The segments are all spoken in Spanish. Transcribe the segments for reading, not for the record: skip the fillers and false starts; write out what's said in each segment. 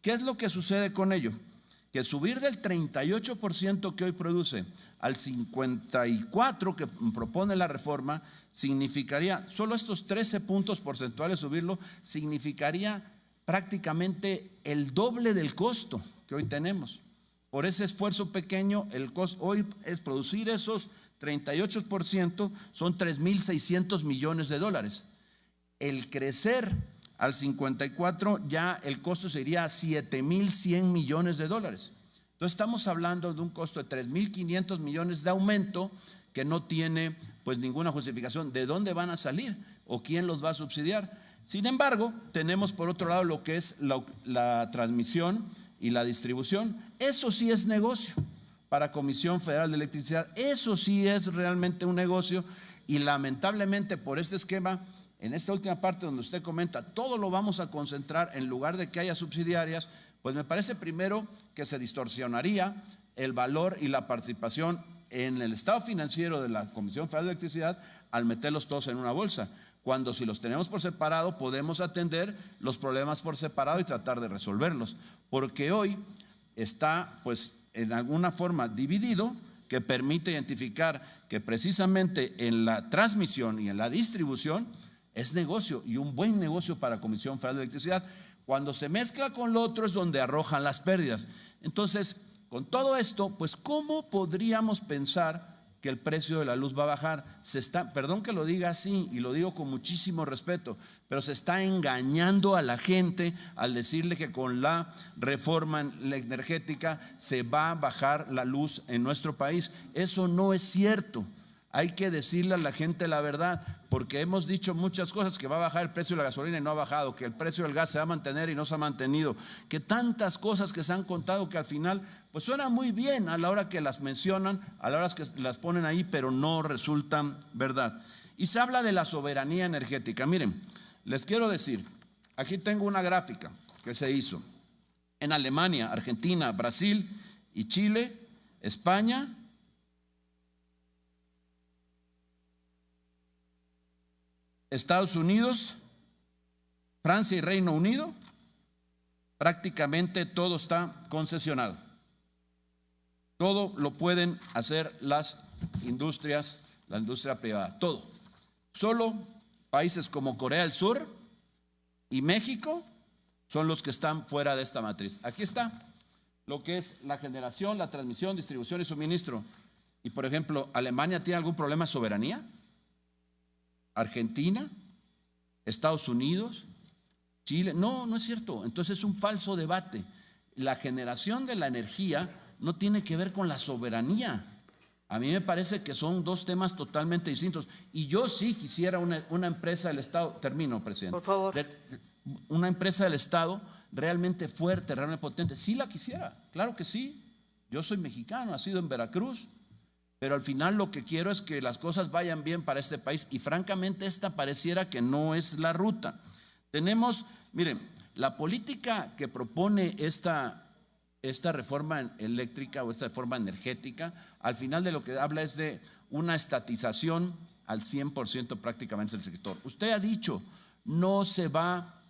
¿Qué es lo que sucede con ello? Que subir del 38% que hoy produce al 54% que propone la reforma significaría, solo estos 13 puntos porcentuales subirlo, significaría prácticamente el doble del costo que hoy tenemos. Por ese esfuerzo pequeño, el costo hoy es producir esos 38%, son 3.600 millones de dólares. El crecer al 54 ya el costo sería 7.100 millones de dólares. Entonces estamos hablando de un costo de 3.500 millones de aumento que no tiene pues ninguna justificación. ¿De dónde van a salir o quién los va a subsidiar? Sin embargo, tenemos por otro lado lo que es la transmisión y la distribución. Eso sí es negocio para Comisión Federal de Electricidad. Eso sí es realmente un negocio y lamentablemente por este esquema, en esta última parte donde usted comenta, todo lo vamos a concentrar en lugar de que haya subsidiarias, pues me parece primero que se distorsionaría el valor y la participación en el estado financiero de la Comisión Federal de Electricidad al meterlos todos en una bolsa, cuando si los tenemos por separado podemos atender los problemas por separado y tratar de resolverlos, porque hoy está pues en alguna forma dividido, que permite identificar que precisamente en la transmisión y en la distribución es negocio y un buen negocio para Comisión Federal de Electricidad. Cuando se mezcla con lo otro es donde arrojan las pérdidas. Entonces, con todo esto, pues ¿cómo podríamos pensar que el precio de la luz va a bajar? Perdón que lo diga así y lo digo con muchísimo respeto, pero se está engañando a la gente al decirle que con la reforma energética se va a bajar la luz en nuestro país. Eso no es cierto. Hay que decirle a la gente la verdad, porque hemos dicho muchas cosas, que va a bajar el precio de la gasolina y no ha bajado, que el precio del gas se va a mantener y no se ha mantenido, que tantas cosas que se han contado que al final pues suena muy bien a la hora que las mencionan, a la hora que las ponen ahí, pero no resultan verdad. Y se habla de la soberanía energética. Miren, les quiero decir, aquí tengo una gráfica que se hizo en Alemania, Argentina, Brasil y Chile, España, Estados Unidos, Francia y Reino Unido. Prácticamente todo está concesionado. Todo lo pueden hacer las industrias, la industria privada, todo. Solo países como Corea del Sur y México son los que están fuera de esta matriz. Aquí está lo que es la generación, la transmisión, distribución y suministro. Y por ejemplo, ¿Alemania tiene algún problema de soberanía? ¿Argentina? ¿Estados Unidos? ¿Chile? No, no es cierto. Entonces es un falso debate. La generación de la energía no tiene que ver con la soberanía. A mí me parece que son dos temas totalmente distintos. Y yo sí quisiera una empresa del Estado, termino, presidente. Por favor. Una empresa del Estado realmente fuerte, realmente potente. Sí la quisiera, claro que sí. Yo soy mexicano, nacido en Veracruz. Pero al final lo que quiero es que las cosas vayan bien para este país y francamente esta pareciera que no es la ruta. Tenemos, miren, la política que propone esta reforma eléctrica o esta reforma energética, al final de lo que habla es de una estatización al 100% prácticamente del sector. Usted ha dicho, no se va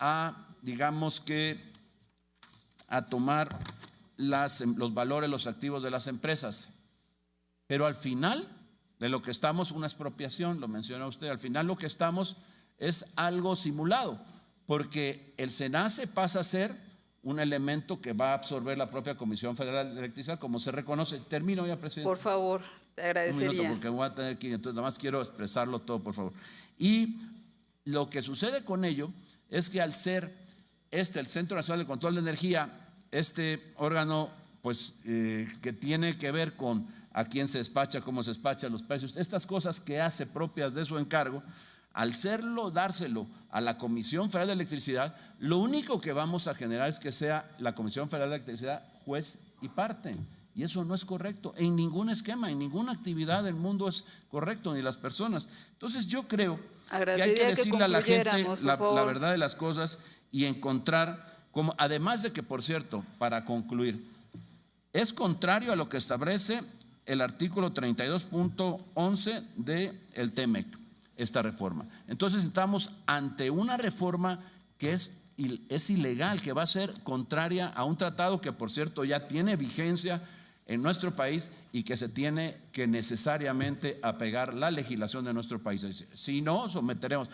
a, digamos que, a tomar los valores, los activos de las empresas. Pero al final de lo que estamos, una expropiación, lo menciona usted, al final lo que estamos es algo simulado, porque el SENACE pasa a ser un elemento que va a absorber la propia Comisión Federal de Electricidad, como se reconoce. Termino ya, presidente. Por favor, te agradecería. Un minuto, porque voy a tener que ir, entonces nada más quiero expresarlo todo, por favor. Y lo que sucede con ello es que al ser el Centro Nacional de Control de Energía, este órgano pues que tiene que ver con a quién se despacha, cómo se despacha, los precios, estas cosas que hace propias de su encargo, al dárselo a la Comisión Federal de Electricidad, lo único que vamos a generar es que sea la Comisión Federal de Electricidad juez y parte. Y eso no es correcto, en ningún esquema, en ninguna actividad del mundo es correcto, ni las personas. Entonces yo creo que hay que decirle a la gente la verdad de las cosas y encontrar, como, además de que, por cierto, para concluir, es contrario a lo que establece el artículo 32.11 del TEMEC, esta reforma. Entonces estamos ante una reforma que es es ilegal, que va a ser contraria a un tratado que, por cierto, ya tiene vigencia en nuestro país y que se tiene que necesariamente apegar la legislación de nuestro país. Si no, someteremos.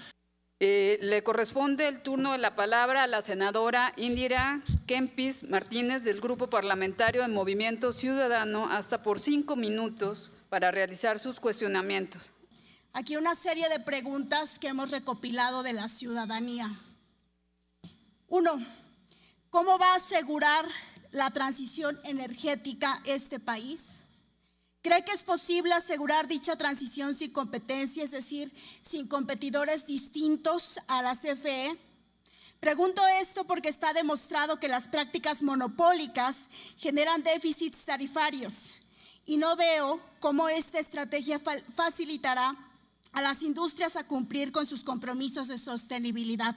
Le corresponde el turno de la palabra a la senadora Indira Kempis Martínez del Grupo Parlamentario de Movimiento Ciudadano, hasta por 5 minutos para realizar sus cuestionamientos. Aquí una serie de preguntas que hemos recopilado de la ciudadanía. 1. ¿Cómo va a asegurar la transición energética este país? ¿Cree que es posible asegurar dicha transición sin competencia, es decir, sin competidores distintos a la CFE? Pregunto esto porque está demostrado que las prácticas monopólicas generan déficits tarifarios y no veo cómo esta estrategia facilitará a las industrias a cumplir con sus compromisos de sostenibilidad.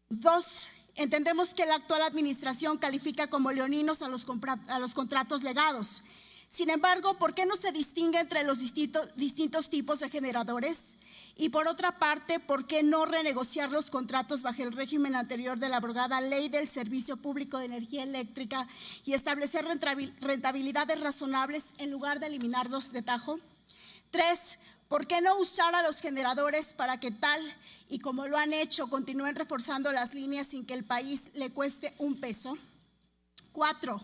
2. Entendemos que la actual administración califica como leoninos a los contratos legados. Sin embargo, ¿por qué no se distingue entre los distintos tipos de generadores? Y por otra parte, ¿por qué no renegociar los contratos bajo el régimen anterior de la abrogada Ley del Servicio Público de Energía Eléctrica y establecer rentabilidades razonables en lugar de eliminarlos de tajo? 3. ¿Por qué no usar a los generadores para que tal y como lo han hecho continúen reforzando las líneas sin que el país le cueste un peso? 4.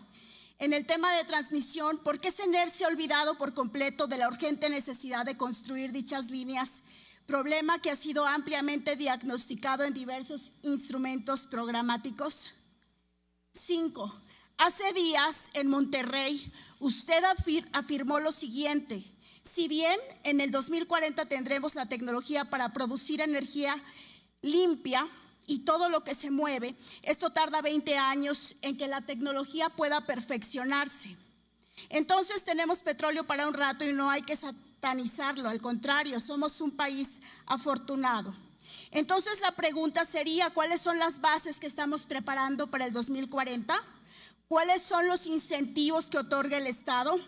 En el tema de transmisión, ¿por qué CENER se ha olvidado por completo de la urgente necesidad de construir dichas líneas? Problema que ha sido ampliamente diagnosticado en diversos instrumentos programáticos. 5. Hace días en Monterrey, usted afirmó lo siguiente: si bien en el 2040 tendremos la tecnología para producir energía limpia y todo lo que se mueve, esto tarda 20 años en que la tecnología pueda perfeccionarse. Entonces tenemos petróleo para un rato y no hay que satanizarlo, al contrario, somos un país afortunado. Entonces la pregunta sería, ¿cuáles son las bases que estamos preparando para el 2040? ¿Cuáles son los incentivos que otorga el Estado?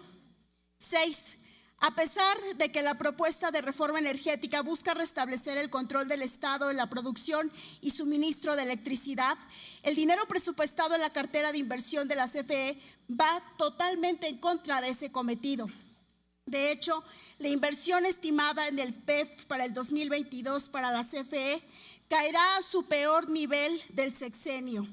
6. A pesar de que la propuesta de reforma energética busca restablecer el control del Estado en la producción y suministro de electricidad, el dinero presupuestado en la cartera de inversión de la CFE va totalmente en contra de ese cometido. De hecho, la inversión estimada en el PEF para el 2022 para la CFE caerá a su peor nivel del sexenio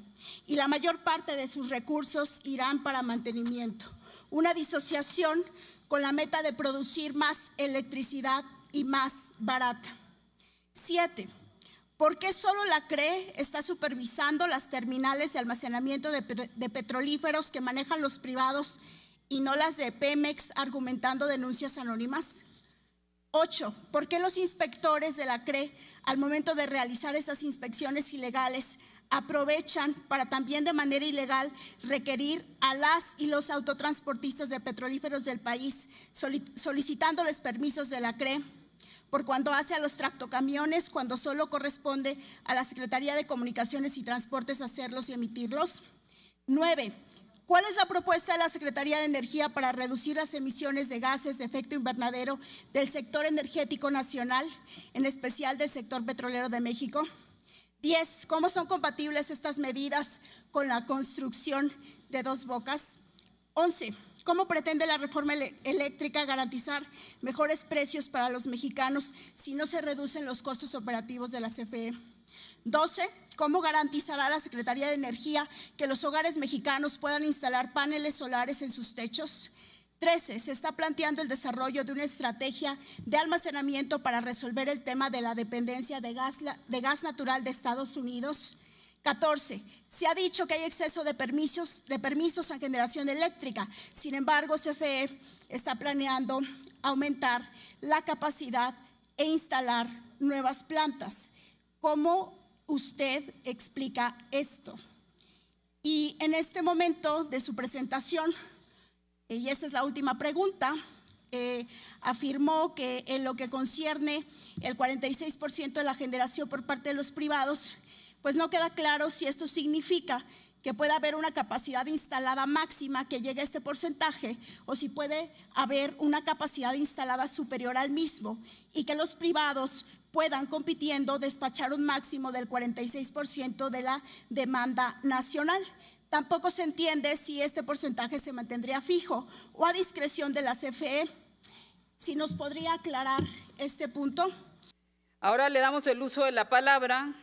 y la mayor parte de sus recursos irán para mantenimiento. Una disociación con la meta de producir más electricidad y más barata. 7. ¿Por qué solo la CRE está supervisando las terminales de almacenamiento de petrolíferos que manejan los privados y no las de Pemex, argumentando denuncias anónimas? 8. ¿Por qué los inspectores de la CRE, al momento de realizar estas inspecciones ilegales, aprovechan para también de manera ilegal requerir a las y los autotransportistas de petrolíferos del país, solicitándoles permisos de la CRE por cuando hace a los tractocamiones, cuando solo corresponde a la Secretaría de Comunicaciones y Transportes hacerlos y emitirlos? 9. ¿Cuál es la propuesta de la Secretaría de Energía para reducir las emisiones de gases de efecto invernadero del sector energético nacional, en especial del sector petrolero de México? 10. ¿Cómo son compatibles estas medidas con la construcción de Dos Bocas? 11. ¿Cómo pretende la reforma eléctrica garantizar mejores precios para los mexicanos si no se reducen los costos operativos de la CFE? 12. ¿Cómo garantizará la Secretaría de Energía que los hogares mexicanos puedan instalar paneles solares en sus techos? 13. Se está planteando el desarrollo de una estrategia de almacenamiento para resolver el tema de la dependencia de gas natural de Estados Unidos. 14. Se ha dicho que hay exceso de permisos en generación eléctrica. Sin embargo, CFE está planeando aumentar la capacidad e instalar nuevas plantas. ¿Cómo usted explica esto? Y en este momento de su presentación, y esta es la última pregunta, afirmó que en lo que concierne el 46% de la generación por parte de los privados, pues no queda claro si esto significa que puede haber una capacidad instalada máxima que llegue a este porcentaje o si puede haber una capacidad instalada superior al mismo y que los privados puedan, compitiendo, despachar un máximo del 46% de la demanda nacional. Tampoco se entiende si este porcentaje se mantendría fijo o a discreción de la CFE. Si nos podría aclarar este punto. Ahora le damos el uso de la palabra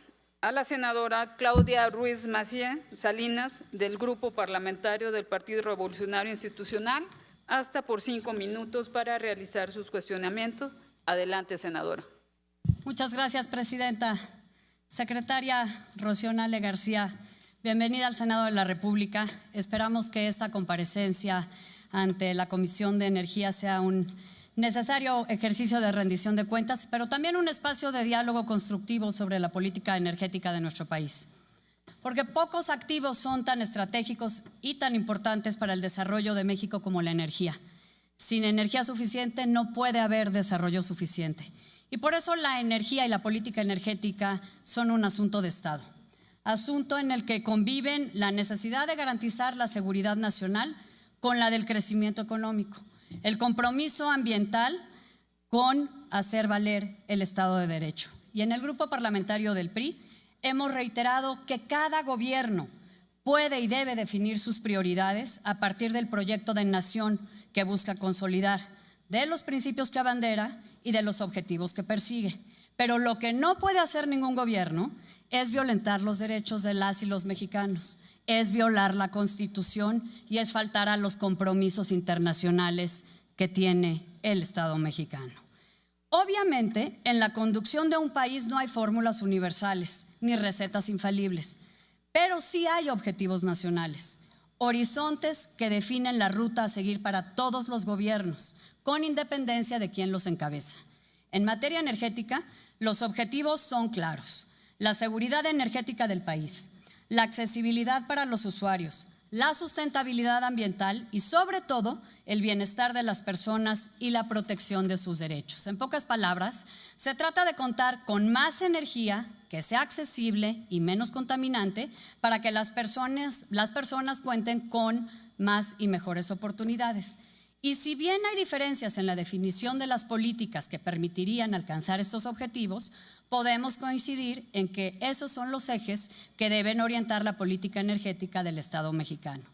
a la senadora Claudia Ruiz Massieu Salinas, del Grupo Parlamentario del Partido Revolucionario Institucional, hasta por 5 minutos para realizar sus cuestionamientos. Adelante, senadora. Muchas gracias, presidenta. Secretaria Rocío Nale García, bienvenida al Senado de la República. Esperamos que esta comparecencia ante la Comisión de Energía sea un necesario ejercicio de rendición de cuentas, pero también un espacio de diálogo constructivo sobre la política energética de nuestro país. Porque pocos activos son tan estratégicos y tan importantes para el desarrollo de México como la energía. Sin energía suficiente no puede haber desarrollo suficiente. Y por eso la energía y la política energética son un asunto de Estado. Asunto en el que conviven la necesidad de garantizar la seguridad nacional con la del crecimiento económico, el compromiso ambiental con hacer valer el Estado de Derecho. Y en el Grupo Parlamentario del PRI hemos reiterado que cada gobierno puede y debe definir sus prioridades a partir del proyecto de nación que busca consolidar, de los principios que abandera y de los objetivos que persigue. Pero lo que no puede hacer ningún gobierno es violentar los derechos de las y los mexicanos, es violar la Constitución y es faltar a los compromisos internacionales que tiene el Estado mexicano. Obviamente, en la conducción de un país no hay fórmulas universales ni recetas infalibles, pero sí hay objetivos nacionales, horizontes que definen la ruta a seguir para todos los gobiernos, con independencia de quién los encabeza. En materia energética, los objetivos son claros: la seguridad energética del país, la accesibilidad para los usuarios, la sustentabilidad ambiental y, sobre todo, el bienestar de las personas y la protección de sus derechos. En pocas palabras, se trata de contar con más energía que sea accesible y menos contaminante para que las personas cuenten con más y mejores oportunidades. Y si bien hay diferencias en la definición de las políticas que permitirían alcanzar estos objetivos, podemos coincidir en que esos son los ejes que deben orientar la política energética del Estado mexicano.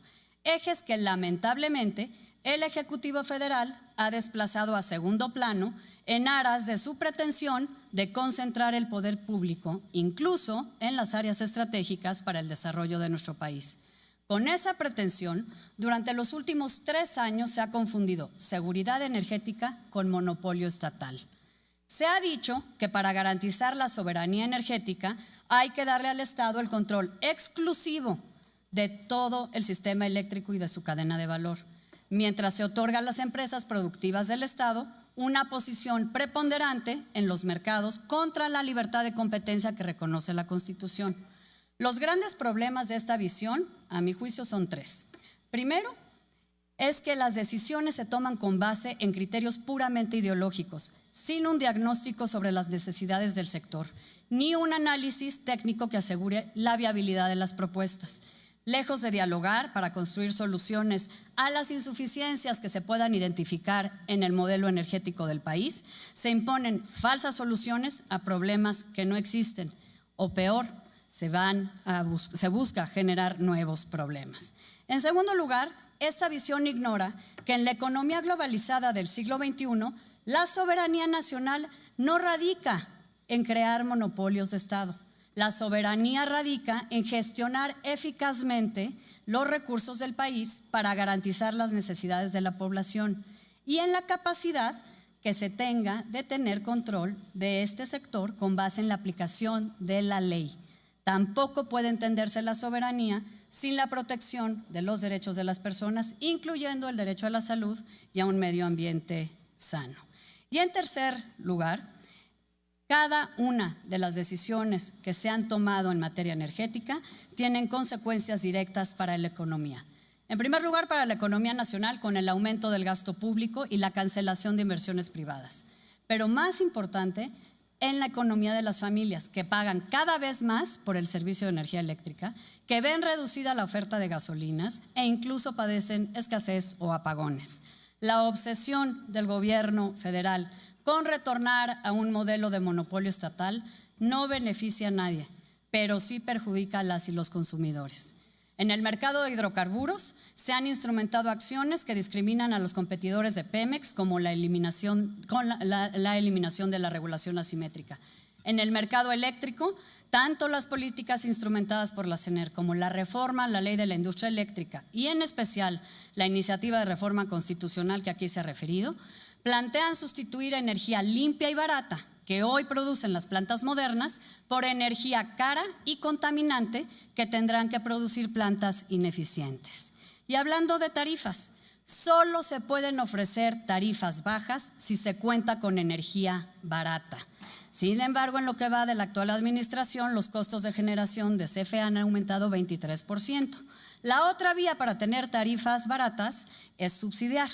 Ejes que lamentablemente el Ejecutivo Federal ha desplazado a segundo plano en aras de su pretensión de concentrar el poder público, incluso en las áreas estratégicas para el desarrollo de nuestro país. Con esa pretensión, durante los últimos 3 años se ha confundido seguridad energética con monopolio estatal. Se ha dicho que para garantizar la soberanía energética hay que darle al Estado el control exclusivo de todo el sistema eléctrico y de su cadena de valor, mientras se otorga a las empresas productivas del Estado una posición preponderante en los mercados contra la libertad de competencia que reconoce la Constitución. Los grandes problemas de esta visión, a mi juicio, son 3. Primero, es que las decisiones se toman con base en criterios puramente ideológicos, sin un diagnóstico sobre las necesidades del sector, ni un análisis técnico que asegure la viabilidad de las propuestas. Lejos de dialogar para construir soluciones a las insuficiencias que se puedan identificar en el modelo energético del país, se imponen falsas soluciones a problemas que no existen, o peor, se busca generar nuevos problemas. En segundo lugar, esta visión ignora que en la economía globalizada del siglo XXI, la soberanía nacional no radica en crear monopolios de Estado. La soberanía radica en gestionar eficazmente los recursos del país para garantizar las necesidades de la población y en la capacidad que se tenga de tener control de este sector con base en la aplicación de la ley. Tampoco puede entenderse la soberanía sin la protección de los derechos de las personas, incluyendo el derecho a la salud y a un medio ambiente sano. Y en tercer lugar, cada una de las decisiones que se han tomado en materia energética tienen consecuencias directas para la economía. En primer lugar, para la economía nacional, con el aumento del gasto público y la cancelación de inversiones privadas. Pero más importante, en la economía de las familias, que pagan cada vez más por el servicio de energía eléctrica, que ven reducida la oferta de gasolinas e incluso padecen escasez o apagones. La obsesión del gobierno federal con retornar a un modelo de monopolio estatal no beneficia a nadie, pero sí perjudica a las y los consumidores. En el mercado de hidrocarburos se han instrumentado acciones que discriminan a los competidores de Pemex, como la eliminación de la regulación asimétrica. En el mercado eléctrico, tanto las políticas instrumentadas por la CENER como la reforma a la Ley de la Industria Eléctrica y en especial la iniciativa de reforma constitucional que aquí se ha referido, plantean sustituir energía limpia y barata que hoy producen las plantas modernas por energía cara y contaminante que tendrán que producir plantas ineficientes. Y hablando de tarifas, solo se pueden ofrecer tarifas bajas si se cuenta con energía barata. Sin embargo, en lo que va de la actual administración, los costos de generación de CFE han aumentado 23%. La otra vía para tener tarifas baratas es subsidiar.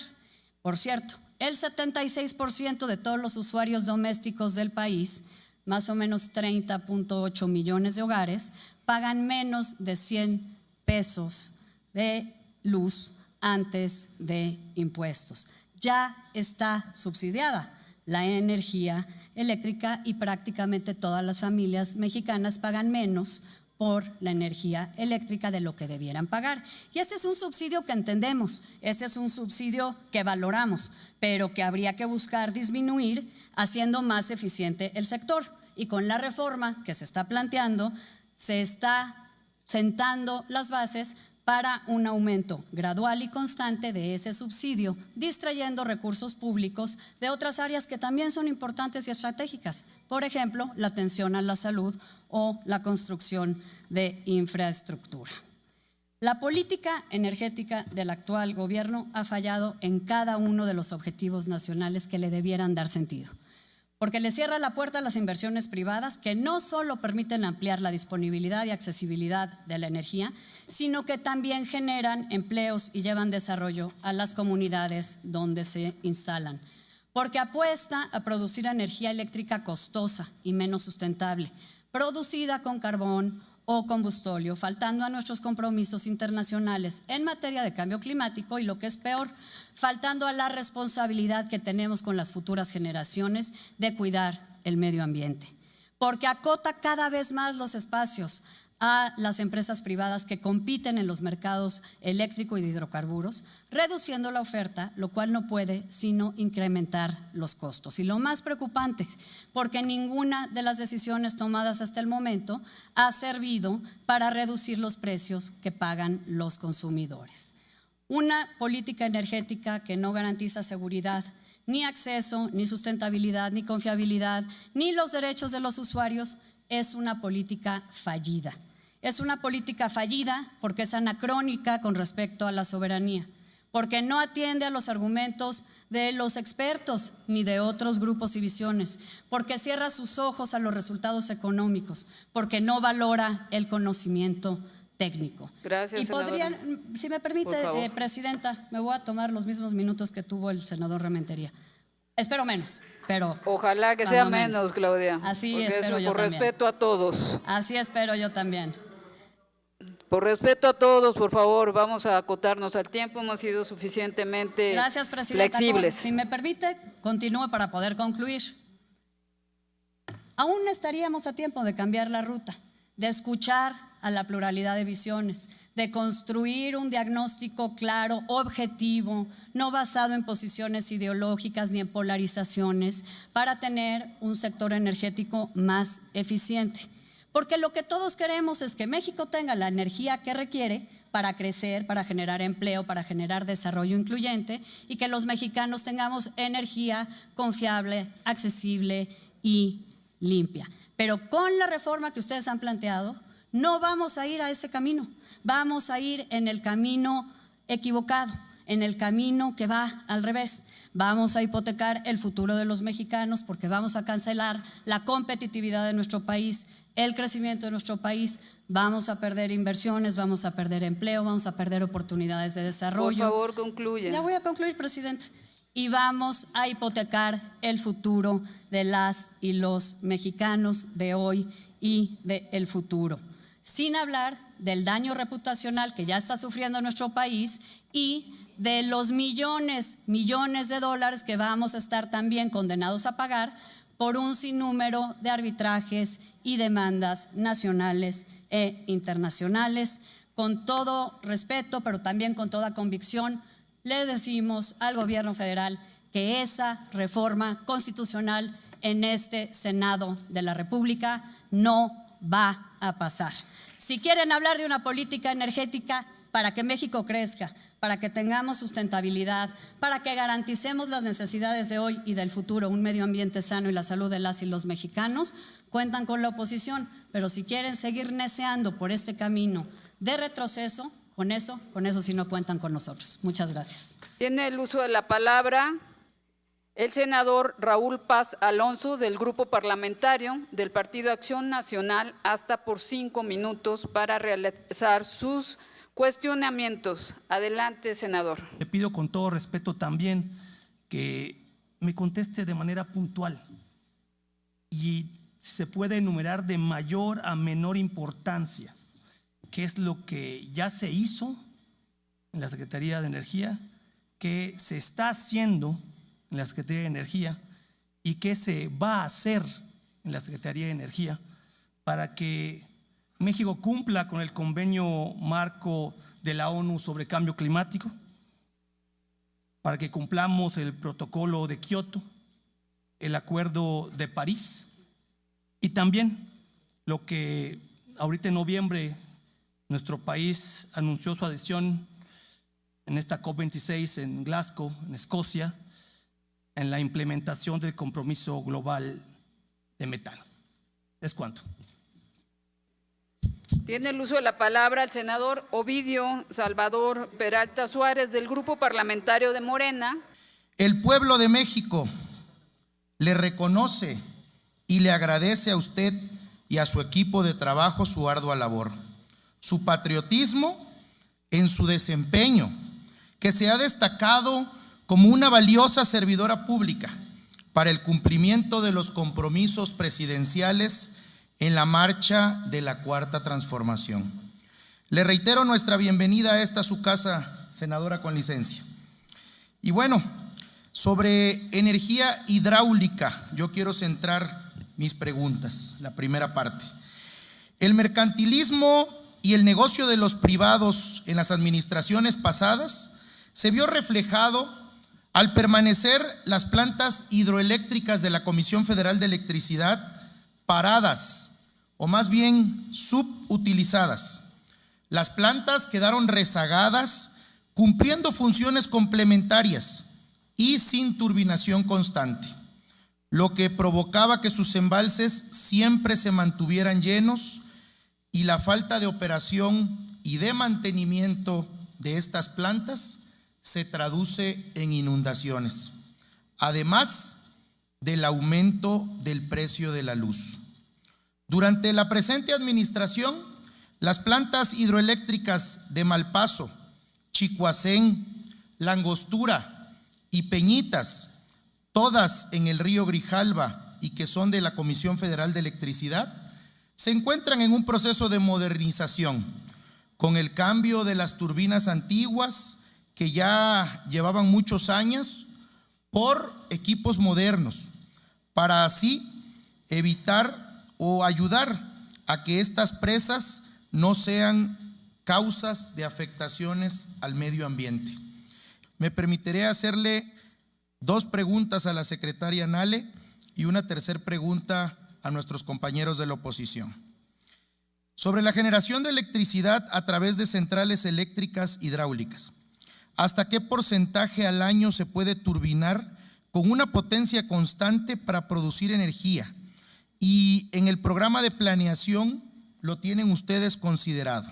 Por cierto, el 76% de todos los usuarios domésticos del país, más o menos 30.8 millones de hogares, pagan menos de 100 pesos de luz antes de impuestos. Ya está subsidiada la energía eléctrica y prácticamente todas las familias mexicanas pagan menos por la energía eléctrica de lo que debieran pagar. Y este es un subsidio que entendemos, este es un subsidio que valoramos, pero que habría que buscar disminuir haciendo más eficiente el sector. Y con la reforma que se está planteando, se está sentando las bases para un aumento gradual y constante de ese subsidio, distrayendo recursos públicos de otras áreas que también son importantes y estratégicas. Por ejemplo, la atención a la salud o la construcción de infraestructura. La política energética del actual gobierno ha fallado en cada uno de los objetivos nacionales que le debieran dar sentido, porque le cierra la puerta a las inversiones privadas que no solo permiten ampliar la disponibilidad y accesibilidad de la energía, sino que también generan empleos y llevan desarrollo a las comunidades donde se instalan, porque apuesta a producir energía eléctrica costosa y menos sustentable, producida con carbón o combustóleo, faltando a nuestros compromisos internacionales en materia de cambio climático y, lo que es peor, faltando a la responsabilidad que tenemos con las futuras generaciones de cuidar el medio ambiente, porque acota cada vez más los espacios a las empresas privadas que compiten en los mercados eléctrico y de hidrocarburos, reduciendo la oferta, lo cual no puede sino incrementar los costos. Y lo más preocupante, porque ninguna de las decisiones tomadas hasta el momento ha servido para reducir los precios que pagan los consumidores. Una política energética que no garantiza seguridad, ni acceso, ni sustentabilidad, ni confiabilidad, ni los derechos de los usuarios, es una política fallida. Es una política fallida porque es anacrónica con respecto a la soberanía, porque no atiende a los argumentos de los expertos ni de otros grupos y visiones, porque cierra sus ojos a los resultados económicos, porque no valora el conocimiento técnico. Gracias, y podrían, senadora. si me permite, Presidenta, me voy a tomar los mismos minutos que tuvo el senador Rementería. Espero menos, pero… Ojalá que sea menos, Claudia. Así porque espero eso yo por también. respeto a todos. Así espero yo también. Por respeto a todos, por favor, vamos a acotarnos al tiempo. Hemos sido suficientemente Gracias, Presidenta. flexibles. Si me permite, continúo para poder concluir. Aún estaríamos a tiempo de cambiar la ruta, de escuchar a la pluralidad de visiones, de construir un diagnóstico claro, objetivo, no basado en posiciones ideológicas ni en polarizaciones, para tener un sector energético más eficiente. Porque lo que todos queremos es que México tenga la energía que requiere para crecer, para generar empleo, para generar desarrollo incluyente, y que los mexicanos tengamos energía confiable, accesible y limpia. Pero con la reforma que ustedes han planteado, no vamos a ir a ese camino, vamos a ir en el camino equivocado, en el camino que va al revés. Vamos a hipotecar el futuro de los mexicanos porque vamos a cancelar la competitividad de nuestro país, el crecimiento de nuestro país, vamos a perder inversiones, vamos a perder empleo, vamos a perder oportunidades de desarrollo. Por favor, concluya. Ya voy a concluir, Presidente. Y vamos a hipotecar el futuro de las y los mexicanos de hoy y del futuro. Sin hablar del daño reputacional que ya está sufriendo nuestro país y de los millones de dólares que vamos a estar también condenados a pagar por un sinnúmero de arbitrajes y demandas nacionales e internacionales. Con todo respeto, pero también con toda convicción, le decimos al gobierno federal que esa reforma constitucional en este Senado de la República no va a pasar. Si quieren hablar de una política energética para que México crezca, para que tengamos sustentabilidad, para que garanticemos las necesidades de hoy y del futuro, un medio ambiente sano y la salud de las y los mexicanos, cuentan con la oposición. Pero si quieren seguir neceando por este camino de retroceso, con eso sí no cuentan con nosotros. Muchas gracias. Tiene el uso de la palabra el senador Raúl Paz Alonso, del Grupo Parlamentario del Partido Acción Nacional, hasta por 5 minutos para realizar sus cuestionamientos. Adelante, senador. Le pido con todo respeto también que me conteste de manera puntual y si se puede enumerar de mayor a menor importancia qué es lo que ya se hizo en la Secretaría de Energía, qué se está haciendo en la Secretaría de Energía y qué se va a hacer en la Secretaría de Energía para que México cumpla con el convenio marco de la ONU sobre cambio climático, para que cumplamos el protocolo de Kioto, el acuerdo de París y también lo que ahorita en noviembre nuestro país anunció su adhesión en esta COP26 en Glasgow, en Escocia, en la implementación del compromiso global de metano. ¿Es cuánto? Tiene el uso de la palabra el senador Ovidio Salvador Peralta Suárez, del Grupo Parlamentario de Morena. El pueblo de México le reconoce y le agradece a usted y a su equipo de trabajo su ardua labor, su patriotismo en su desempeño, que se ha destacado como una valiosa servidora pública para el cumplimiento de los compromisos presidenciales en la marcha de la Cuarta Transformación. Le reitero nuestra bienvenida a esta su casa, senadora con licencia. Y bueno, sobre energía hidráulica, yo quiero centrar mis preguntas, la primera parte. El mercantilismo y el negocio de los privados en las administraciones pasadas se vio reflejado al permanecer las plantas hidroeléctricas de la Comisión Federal de Electricidad paradas, o más bien subutilizadas. Las plantas quedaron rezagadas, cumpliendo funciones complementarias y sin turbinación constante, lo que provocaba que sus embalses siempre se mantuvieran llenos y la falta de operación y de mantenimiento de estas plantas se traduce en inundaciones, además del aumento del precio de la luz. Durante la presente administración, las plantas hidroeléctricas de Malpaso, Chicoacén, Langostura y Peñitas, todas en el río Grijalva y que son de la Comisión Federal de Electricidad, se encuentran en un proceso de modernización, con el cambio de las turbinas antiguas que ya llevaban muchos años por equipos modernos, para así evitar o ayudar a que estas presas no sean causas de afectaciones al medio ambiente. Me permitiré hacerle 2 preguntas a la secretaria Nale y una tercera pregunta a nuestros compañeros de la oposición. Sobre la generación de electricidad a través de centrales eléctricas hidráulicas, ¿hasta qué porcentaje al año se puede turbinar con una potencia constante para producir energía? Y en el programa de planeación lo tienen ustedes considerado.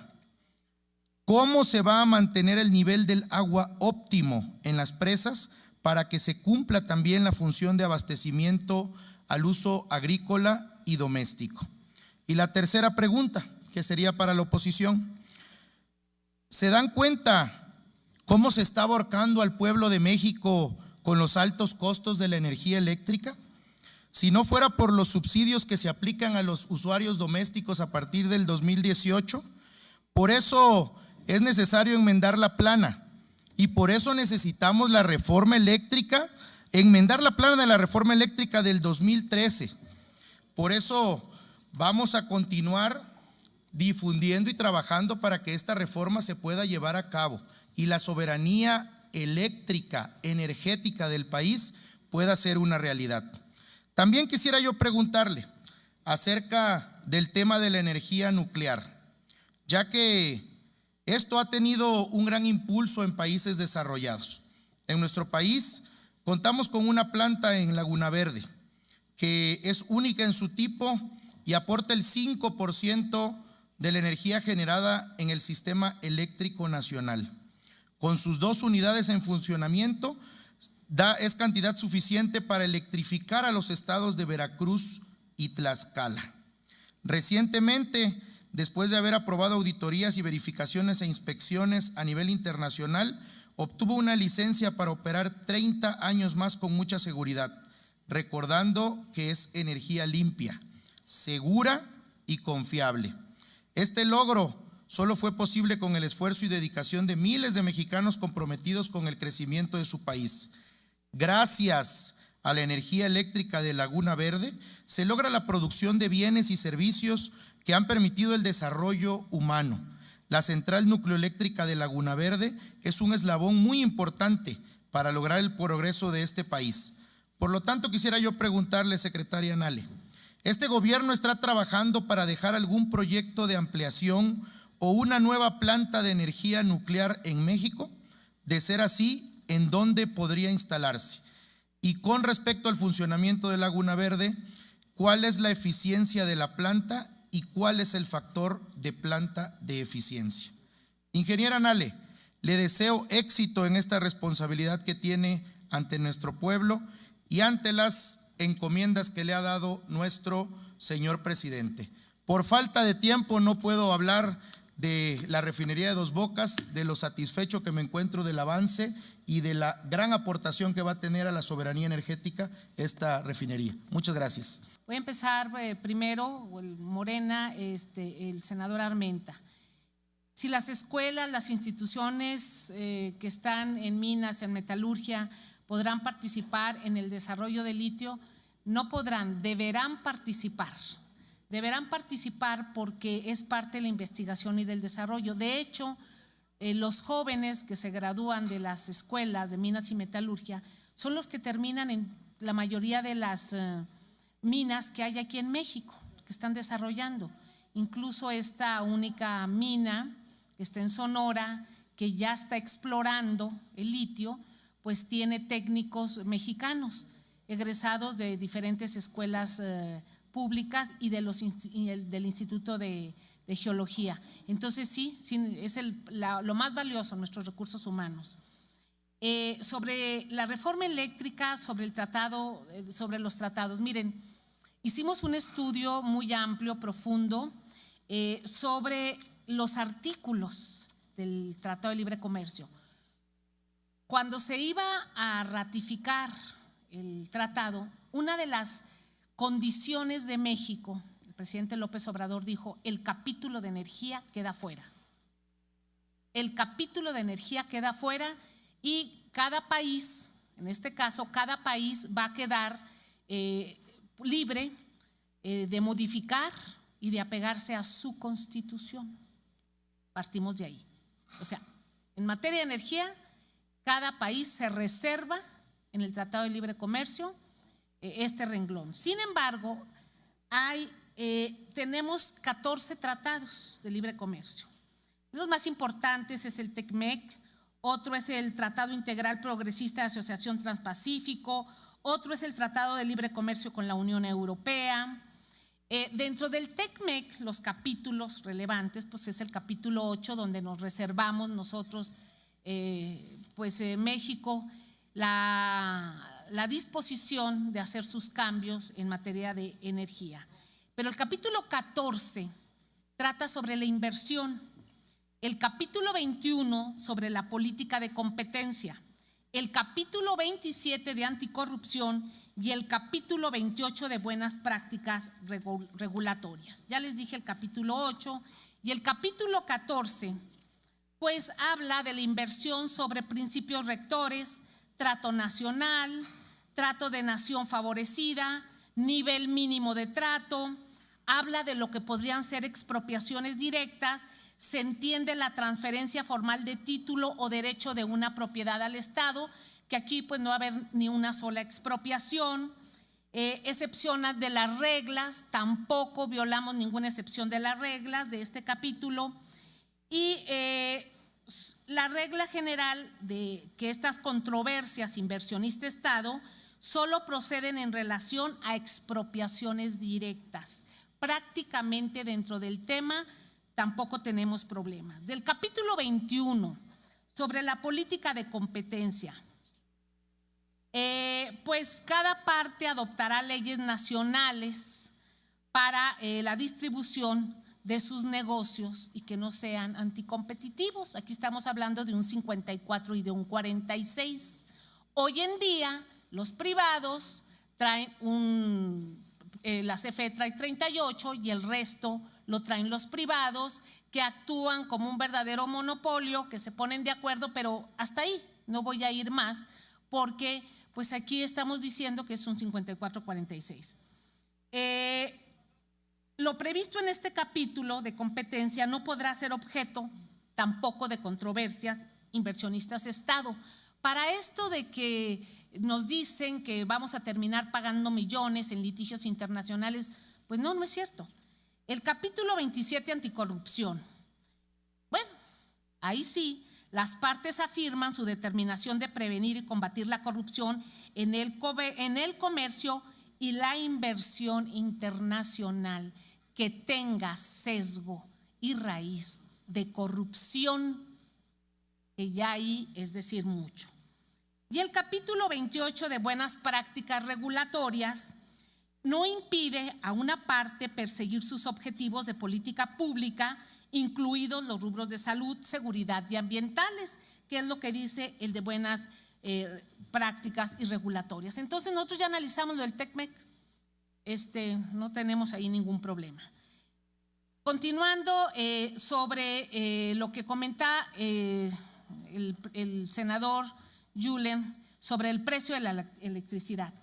¿Cómo se va a mantener el nivel del agua óptimo en las presas para que se cumpla también la función de abastecimiento al uso agrícola y doméstico? Y la tercera pregunta, que sería para la oposición, ¿se dan cuenta cómo se está ahorcando al pueblo de México con los altos costos de la energía eléctrica? Si no fuera por los subsidios que se aplican a los usuarios domésticos a partir del 2018, por eso es necesario enmendar la plana y por eso necesitamos la reforma eléctrica, enmendar la plana de la reforma eléctrica del 2013. Por eso vamos a continuar difundiendo y trabajando para que esta reforma se pueda llevar a cabo y la soberanía eléctrica, energética del país pueda ser una realidad. También quisiera yo preguntarle acerca del tema de la energía nuclear, ya que esto ha tenido un gran impulso en países desarrollados. En nuestro país contamos con una planta en Laguna Verde que es única en su tipo y aporta el 5% de la energía generada en el sistema eléctrico nacional. Con sus 2 unidades en funcionamiento, es cantidad suficiente para electrificar a los estados de Veracruz y Tlaxcala. Recientemente, después de haber aprobado auditorías y verificaciones e inspecciones a nivel internacional, obtuvo una licencia para operar 30 años más con mucha seguridad, recordando que es energía limpia, segura y confiable. Este logro solo fue posible con el esfuerzo y dedicación de miles de mexicanos comprometidos con el crecimiento de su país. Gracias a la energía eléctrica de Laguna Verde, se logra la producción de bienes y servicios que han permitido el desarrollo humano. La central nucleoeléctrica de Laguna Verde es un eslabón muy importante para lograr el progreso de este país. Por lo tanto, quisiera yo preguntarle, secretaria Nale, ¿este gobierno está trabajando para dejar algún proyecto de ampliación o una nueva planta de energía nuclear en México? De ser así, ¿en dónde podría instalarse? Y con respecto al funcionamiento de Laguna Verde, ¿cuál es la eficiencia de la planta y cuál es el factor de planta de eficiencia? Ingeniera Nale, le deseo éxito en esta responsabilidad que tiene ante nuestro pueblo y ante las encomiendas que le ha dado nuestro señor presidente. Por falta de tiempo no puedo hablar de la refinería de Dos Bocas, de lo satisfecho que me encuentro del avance y de la gran aportación que va a tener a la soberanía energética esta refinería. Muchas gracias. Voy a empezar primero, Morena, el senador Armenta. Si las escuelas, las instituciones que están en minas, en metalurgia, podrán participar en el desarrollo de litio, no podrán, deberán participar. Deberán participar porque es parte de la investigación y del desarrollo. De hecho, los jóvenes que se gradúan de las escuelas de minas y metalurgia son los que terminan en la mayoría de las minas que hay aquí en México, que están desarrollando. Incluso esta única mina que está en Sonora, que ya está explorando el litio, pues tiene técnicos mexicanos, egresados de diferentes escuelas públicas y del Instituto de Geología. Entonces sí es lo más valioso, nuestros recursos humanos. Sobre la reforma eléctrica, sobre el tratado, sobre los tratados, miren, hicimos un estudio muy amplio, profundo, sobre los artículos del Tratado de Libre Comercio. Cuando se iba a ratificar el tratado, una de las condiciones de México, el presidente López Obrador dijo: el capítulo de energía queda fuera. El capítulo de energía queda fuera y cada país, en este caso, cada país va a quedar libre de modificar y de apegarse a su constitución. Partimos de ahí. O sea, en materia de energía, cada país se reserva en el Tratado de Libre Comercio este renglón. Sin embargo, tenemos 14 tratados de libre comercio. Los más importantes es el TECMEC, otro es el Tratado Integral Progresista de Asociación Transpacífico, otro es el Tratado de Libre Comercio con la Unión Europea. Dentro del TECMEC, los capítulos relevantes, pues es el capítulo 8, donde nos reservamos nosotros, México, la disposición de hacer sus cambios en materia de energía. Pero el capítulo 14 trata sobre la inversión, el capítulo 21 sobre la política de competencia, el capítulo 27 de anticorrupción y el capítulo 28 de buenas prácticas regulatorias. Ya les dije el capítulo 8 y el capítulo 14 pues habla de la inversión sobre principios rectores, trato nacional, trato de nación favorecida, nivel mínimo de trato, habla de lo que podrían ser expropiaciones directas, se entiende la transferencia formal de título o derecho de una propiedad al Estado, que aquí pues no va a haber ni una sola expropiación, excepciona de las reglas, tampoco violamos ninguna excepción de las reglas de este capítulo, y la regla general de que estas controversias inversionista-Estado solo proceden en relación a expropiaciones directas. Prácticamente dentro del tema tampoco tenemos problemas. Del capítulo 21, sobre la política de competencia, pues cada parte adoptará leyes nacionales para la distribución de sus negocios y que no sean anticompetitivos. Aquí estamos hablando de un 54 y de un 46. Hoy en día los privados traen la CFE trae 38 y el resto lo traen los privados, que actúan como un verdadero monopolio, que se ponen de acuerdo, pero hasta ahí no voy a ir más, porque pues aquí estamos diciendo que es un 54-46. Lo previsto en este capítulo de competencia no podrá ser objeto tampoco de controversias inversionistas-Estado. Para esto de que nos dicen que vamos a terminar pagando millones en litigios internacionales, pues no es cierto. El capítulo 27, anticorrupción. Bueno, ahí sí, las partes afirman su determinación de prevenir y combatir la corrupción en el comercio y la inversión internacional que tenga sesgo y raíz de corrupción, que ya ahí es decir mucho. Y el capítulo 28 de buenas prácticas regulatorias no impide a una parte perseguir sus objetivos de política pública, incluidos los rubros de salud, seguridad y ambientales, que es lo que dice el de buenas prácticas y regulatorias. Entonces nosotros ya analizamos lo del TECMEC, no tenemos ahí ningún problema. Continuando sobre lo que comenta el senador Julen sobre el precio de la electricidad.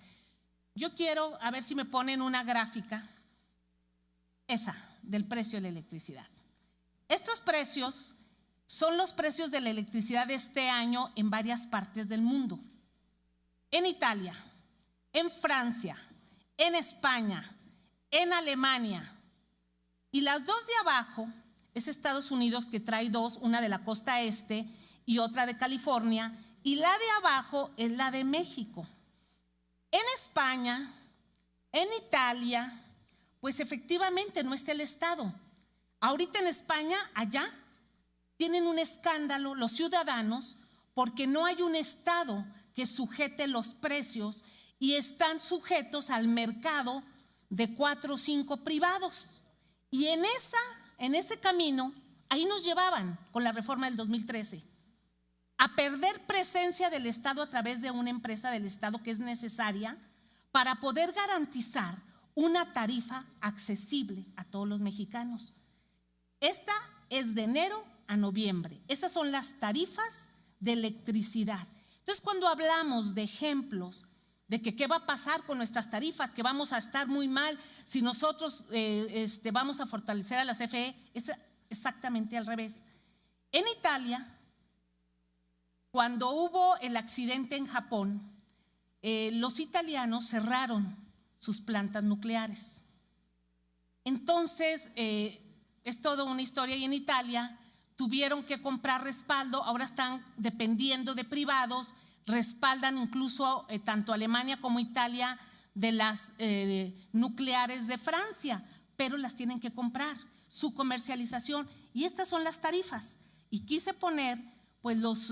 Yo quiero a ver si me ponen una gráfica, esa, del precio de la electricidad. Estos precios son los precios de la electricidad de este año en varias partes del mundo. En Italia, en Francia, en España, en Alemania. Y las dos de abajo es Estados Unidos, que trae dos, una de la costa este y otra de California, y la de abajo es la de México. En España, en Italia, pues efectivamente no está el Estado. Ahorita en España, allá, tienen un escándalo los ciudadanos porque no hay un Estado que sujete los precios y están sujetos al mercado de 4 o 5 privados. Y en ese camino, ahí nos llevaban con la reforma del 2013. A perder presencia del Estado a través de una empresa del Estado que es necesaria para poder garantizar una tarifa accesible a todos los mexicanos. Esta es de enero a noviembre. Esas son las tarifas de electricidad. Entonces, cuando hablamos de ejemplos de que qué va a pasar con nuestras tarifas, que vamos a estar muy mal si nosotros vamos a fortalecer a la CFE, es exactamente al revés. En Italia, cuando hubo el accidente en Japón, los italianos cerraron sus plantas nucleares. Entonces, es toda una historia, y en Italia tuvieron que comprar respaldo, ahora están dependiendo de privados, respaldan incluso tanto Alemania como Italia de las nucleares de Francia, pero las tienen que comprar, su comercialización, y estas son las tarifas. Y quise poner pues los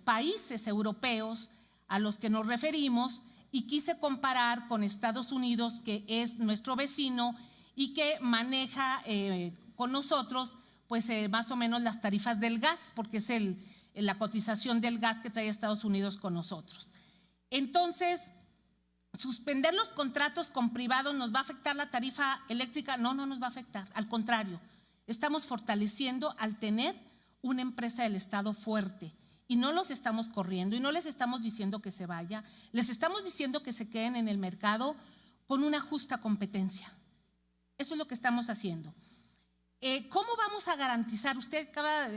países europeos a los que nos referimos, y quise comparar con Estados Unidos, que es nuestro vecino y que maneja con nosotros pues más o menos las tarifas del gas, porque es la cotización del gas que trae Estados Unidos con nosotros. Entonces, suspender los contratos con privados, ¿nos va a afectar la tarifa eléctrica? No, no nos va a afectar, al contrario, estamos fortaleciendo al tener una empresa del Estado fuerte. Y no los estamos corriendo y no les estamos diciendo que se vaya, les estamos diciendo que se queden en el mercado con una justa competencia. Eso es lo que estamos haciendo. ¿Cómo vamos a garantizar?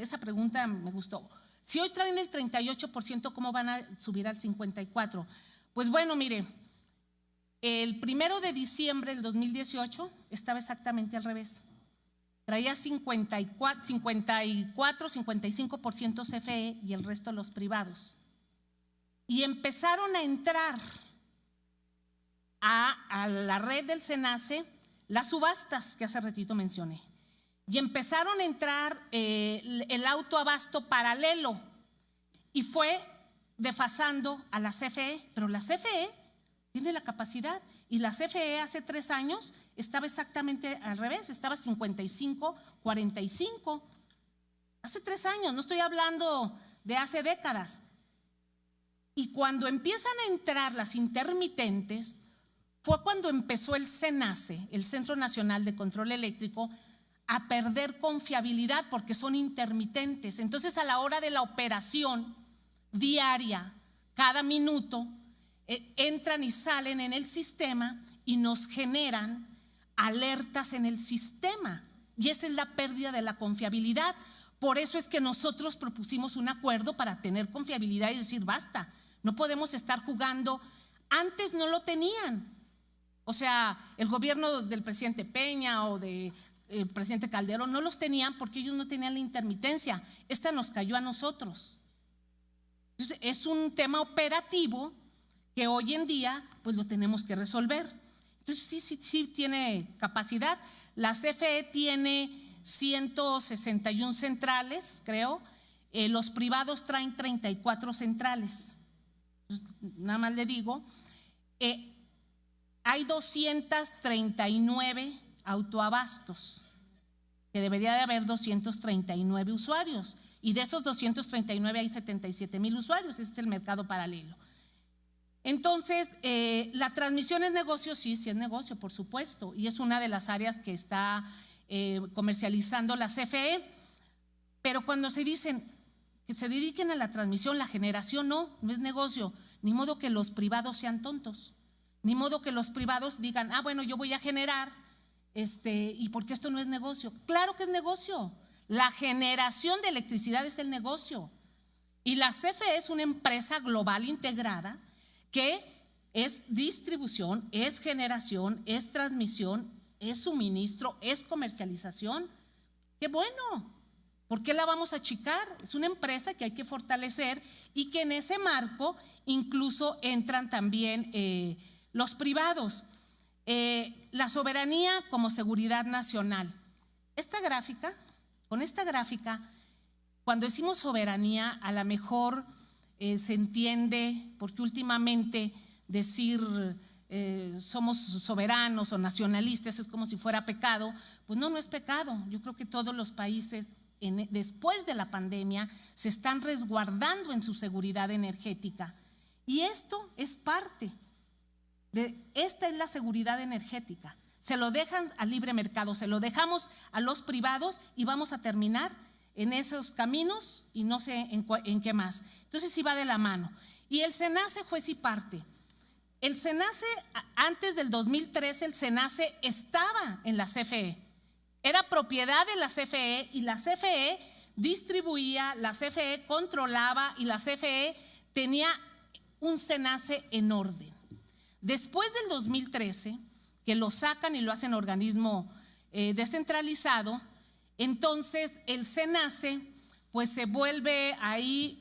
Esa pregunta me gustó. Si hoy traen el 38%, ¿cómo van a subir al 54%? Pues bueno, mire, el 1 de diciembre del 2018 estaba exactamente al revés. Traía 55% CFE y el resto los privados. Y empezaron a entrar a la red del SENACE las subastas que hace ratito mencioné. Y empezaron a entrar el autoabasto paralelo y fue desfasando a la CFE, pero la CFE tiene la capacidad y la CFE hace 3 años estaba exactamente al revés, estaba 55-45. Hace 3 años, no estoy hablando de hace décadas. Y cuando empiezan a entrar las intermitentes, fue cuando empezó el SENACE, el Centro Nacional de Control Eléctrico, a perder confiabilidad porque son intermitentes. Entonces, a la hora de la operación diaria, cada minuto, entran y salen en el sistema y nos generan alertas en el sistema. Y esa es la pérdida de la confiabilidad. Por eso es que nosotros propusimos un acuerdo para tener confiabilidad y decir, basta, no podemos estar jugando. Antes no lo tenían. O sea, el gobierno del presidente Peña o del presidente Calderón no los tenían porque ellos no tenían la intermitencia. Esta nos cayó a nosotros. Entonces, es un tema operativo que hoy en día pues lo tenemos que resolver. Entonces sí tiene capacidad. La CFE tiene 161 centrales, creo. Los privados traen 34 centrales. Entonces, nada más le digo, hay 239 autoabastos, que debería de haber 239 usuarios. Y de esos 239 hay 77,000 usuarios. Este es el mercado paralelo. Entonces, la transmisión es negocio, sí es negocio, por supuesto, y es una de las áreas que está comercializando la CFE, pero cuando se dicen que se dediquen a la transmisión, la generación, no es negocio, ni modo que los privados sean tontos, ni modo que los privados digan, bueno, yo voy a generar, y porque esto no es negocio. Claro que es negocio, la generación de electricidad es el negocio, y la CFE es una empresa global integrada, que es distribución, es generación, es transmisión, es suministro, es comercialización. ¡Qué bueno! ¿Por qué la vamos a achicar? Es una empresa que hay que fortalecer y que en ese marco incluso entran también los privados. La soberanía como seguridad nacional. Con esta gráfica, cuando decimos soberanía, a lo mejor se entiende, porque últimamente decir somos soberanos o nacionalistas es como si fuera pecado. Pues no es pecado. Yo creo que todos los países después de la pandemia se están resguardando en su seguridad energética. Y esto es parte esta es la seguridad energética. Se lo dejan al libre mercado, se lo dejamos a los privados y vamos a terminar en esos caminos y no sé en qué más. Entonces sí va de la mano. Y el SENACE, juez y parte. El SENACE, antes del 2013, el SENACE estaba en la CFE. Era propiedad de la CFE y la CFE distribuía, la CFE controlaba y la CFE tenía un SENACE en orden. Después del 2013, que lo sacan y lo hacen organismo descentralizado, entonces el SENACE pues se vuelve ahí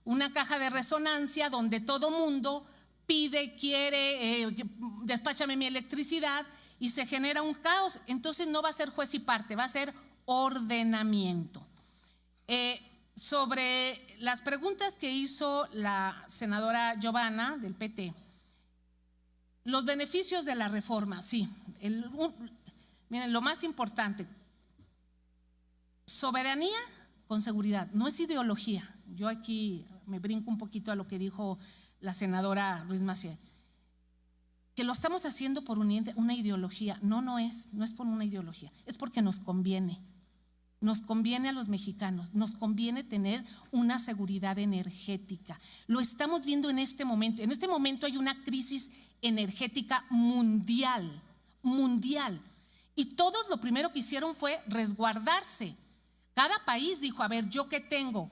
una caja de resonancia donde todo mundo pide, quiere, despáchame mi electricidad y se genera un caos. Entonces no va a ser juez y parte, va a ser ordenamiento. Sobre las preguntas que hizo la senadora Giovanna del PT, los beneficios de la reforma, sí. Miren, lo más importante, soberanía con seguridad, no es ideología. Yo aquí me brinco un poquito a lo que dijo la senadora Ruiz Massieu, que lo estamos haciendo por una ideología. No es por una ideología, es porque nos conviene. Nos conviene a los mexicanos, nos conviene tener una seguridad energética. Lo estamos viendo en este momento. En este momento hay una crisis energética mundial, mundial. Y todos lo primero que hicieron fue resguardarse. Cada país dijo, a ver, ¿yo qué tengo?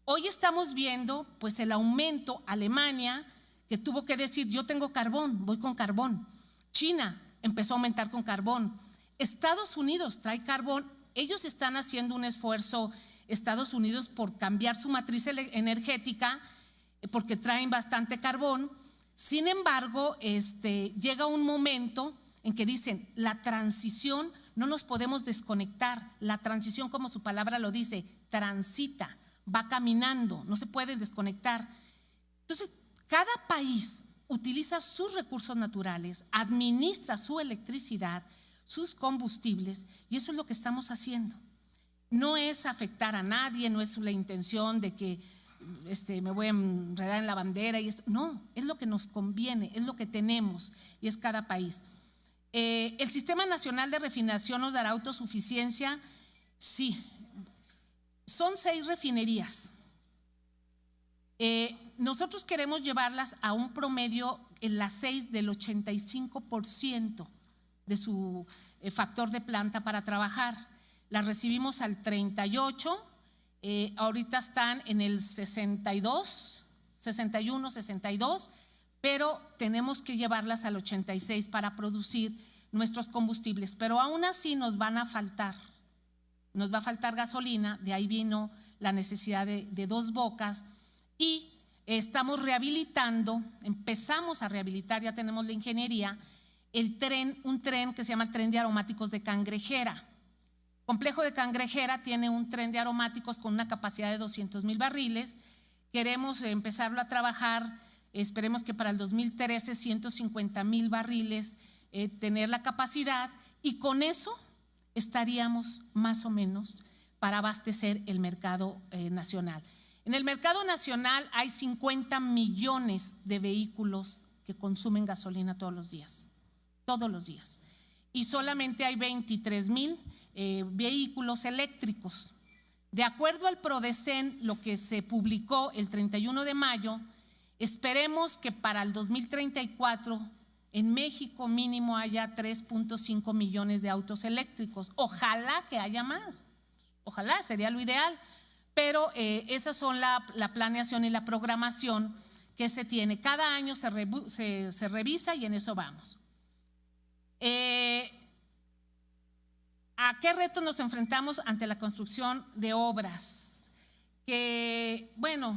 Hoy estamos viendo pues el aumento. Alemania, que tuvo que decir, yo tengo carbón, voy con carbón. China empezó a aumentar con carbón. Estados Unidos trae carbón. Ellos están haciendo un esfuerzo, Estados Unidos, por cambiar su matriz energética, porque traen bastante carbón. Sin embargo, llega un momento en que dicen, la transición, no nos podemos desconectar. La transición, como su palabra lo dice, transita, va caminando, no se puede desconectar. Entonces, cada país utiliza sus recursos naturales, administra su electricidad, sus combustibles, y eso es lo que estamos haciendo. No es afectar a nadie, no es la intención de que me voy a enredar en la bandera y esto. No, es lo que nos conviene, es lo que tenemos y es cada país. ¿El Sistema Nacional de Refinación nos dará autosuficiencia? Sí. Son 6 refinerías. Nosotros queremos llevarlas a un promedio en las 6 del 85% de su factor de planta para trabajar. Las recibimos al 38%, ahorita están en el 62, 61, 62%, pero tenemos que llevarlas al 86% para producir nuestros combustibles. Pero aún así nos van a faltar, nos va a faltar gasolina. De ahí vino la necesidad de Dos Bocas, y estamos rehabilitando, empezamos a rehabilitar, ya tenemos la ingeniería, un tren que se llama el Tren de Aromáticos de Cangrejera. Complejo de Cangrejera tiene un tren de aromáticos con una capacidad de 200,000 barriles. Queremos empezarlo a trabajar, esperemos que para el 2013 150,000 barriles tener la capacidad, y con eso estaríamos más o menos para abastecer el mercado nacional. En el mercado nacional hay 50 millones de vehículos que consumen gasolina todos los días, y solamente hay 23,000 vehículos eléctricos. De acuerdo al Prodecen, lo que se publicó el 31 de mayo, esperemos que para el 2034 en México mínimo haya 3.5 millones de autos eléctricos. Ojalá que haya más, ojalá, sería lo ideal, pero esas son la planeación y la programación que se tiene. Cada año se revisa y en eso vamos. ¿A qué retos nos enfrentamos ante la construcción de obras? Bueno,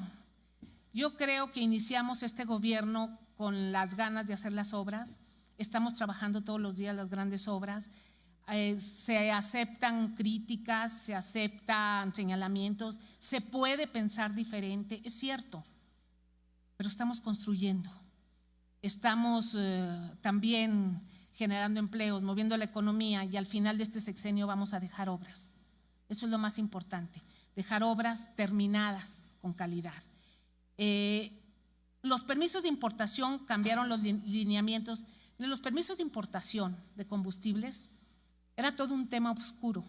yo creo que iniciamos este gobierno con las ganas de hacer las obras. Estamos trabajando todos los días las grandes obras. Se aceptan críticas, se aceptan señalamientos, se puede pensar diferente, es cierto, pero estamos construyendo. Estamos también generando empleos, moviendo la economía, y al final de este sexenio vamos a dejar obras. Eso es lo más importante, dejar obras terminadas con calidad. Los permisos de importación cambiaron los lineamientos. Los permisos de importación de combustibles era todo un tema oscuro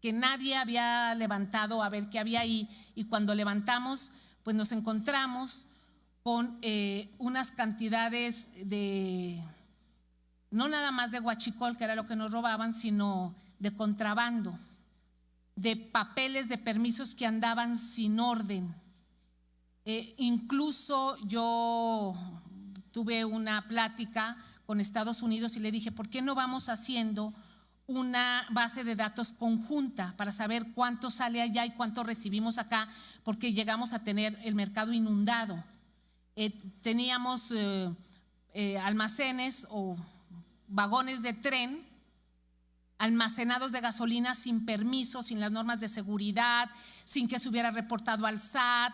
que nadie había levantado a ver qué había ahí, y cuando levantamos pues nos encontramos con unas cantidades de, no nada más de huachicol, que era lo que nos robaban, sino de contrabando, de papeles de permisos que andaban sin orden. Incluso yo tuve una plática con Estados Unidos y le dije, ¿por qué no vamos haciendo una base de datos conjunta para saber cuánto sale allá y cuánto recibimos acá? Porque llegamos a tener el mercado inundado. Teníamos almacenes o vagones de tren almacenados de gasolina sin permiso, sin las normas de seguridad, sin que se hubiera reportado al SAT,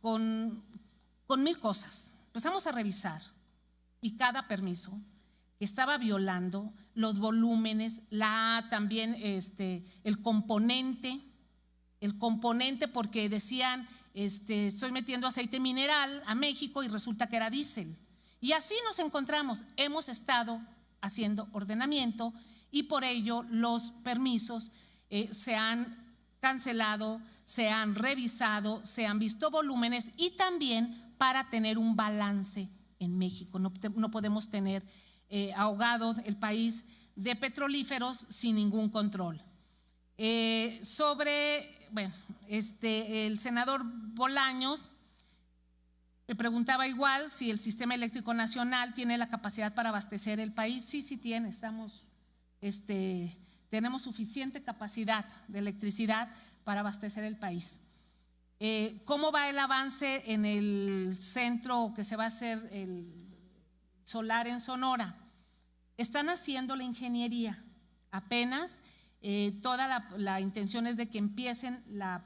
con 1000 cosas. Empezamos a revisar, y cada permiso que estaba violando los volúmenes, también el componente, porque decían, estoy metiendo aceite mineral a México y resulta que era diésel. Y así nos encontramos. Hemos estado haciendo ordenamiento, y por ello los permisos se han cancelado, se han revisado, se han visto volúmenes y también para tener un balance en México. No podemos tener ahogado el país de petrolíferos sin ningún control. El senador Bolaños me preguntaba igual si el Sistema Eléctrico Nacional tiene la capacidad para abastecer el país. Sí tiene, tenemos suficiente capacidad de electricidad para abastecer el país. ¿Cómo va el avance en el centro que se va a hacer el solar en Sonora? Están haciendo la ingeniería apenas. Toda la intención es de que empiecen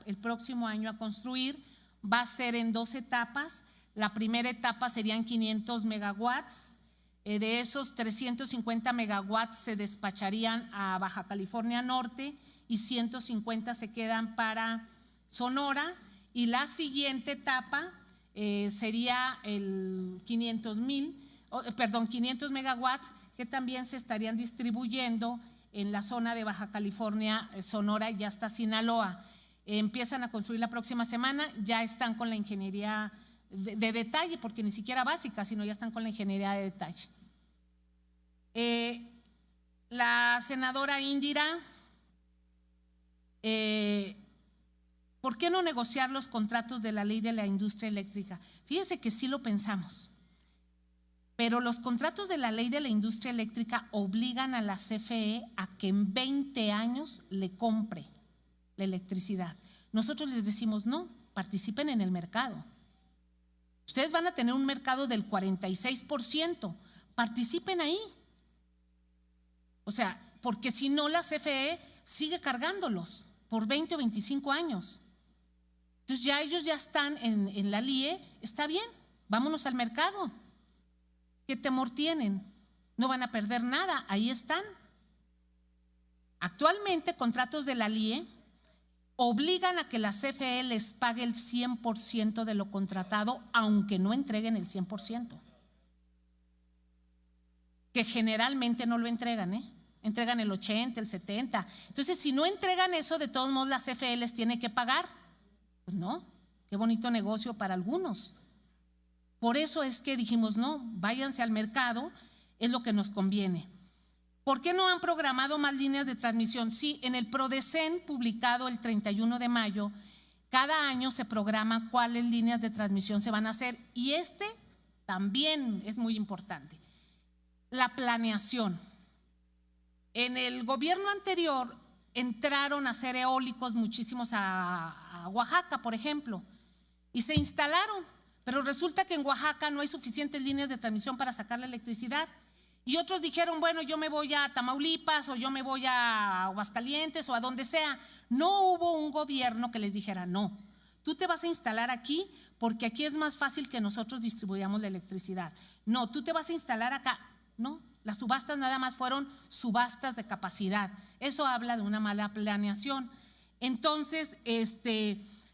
el próximo año a construir. Va a ser en 2 etapas. La primera etapa serían 500 megawatts. De esos 350 megawatts se despacharían a Baja California Norte y 150 se quedan para Sonora. Y la siguiente etapa sería el 500 megawatts que también se estarían distribuyendo en la zona de Baja California, Sonora y hasta Sinaloa. Empiezan a construir la próxima semana, ya están con la ingeniería de detalle, porque ni siquiera básica, sino ya están con la ingeniería de detalle. La senadora Indira, ¿por qué no negociar los contratos de la ley de la industria eléctrica? Fíjense que sí lo pensamos, pero los contratos de la ley de la industria eléctrica obligan a la CFE a que en 20 años le compre la electricidad. Nosotros les decimos no, participen en el mercado. Ustedes van a tener un mercado del 46%, participen ahí. O sea, porque si no la CFE sigue cargándolos por 20 o 25 años. Entonces ya ellos ya están en la LIE, está bien, vámonos al mercado. ¿Qué temor tienen? No van a perder nada, ahí están. Actualmente contratos de la LIE obligan a que la CFE les pague el 100% de lo contratado, aunque no entreguen el 100%. Que generalmente no lo entregan, entregan el 80, el 70. Entonces, si no entregan eso, de todos modos la CFE les tiene que pagar. Pues no, qué bonito negocio para algunos. Por eso es que dijimos, no, váyanse al mercado, es lo que nos conviene. ¿Por qué no han programado más líneas de transmisión? Sí, en el PRODECEN publicado el 31 de mayo, cada año se programa cuáles líneas de transmisión se van a hacer y también es muy importante. La planeación. En el gobierno anterior entraron a hacer eólicos muchísimos a Oaxaca, por ejemplo, y se instalaron, pero resulta que en Oaxaca no hay suficientes líneas de transmisión para sacar la electricidad. Y otros dijeron, bueno, yo me voy a Tamaulipas o yo me voy a Aguascalientes o a donde sea. No hubo un gobierno que les dijera, no, tú te vas a instalar aquí porque aquí es más fácil que nosotros distribuyamos la electricidad. No, tú te vas a instalar acá. No, las subastas nada más fueron subastas de capacidad. Eso habla de una mala planeación. Entonces,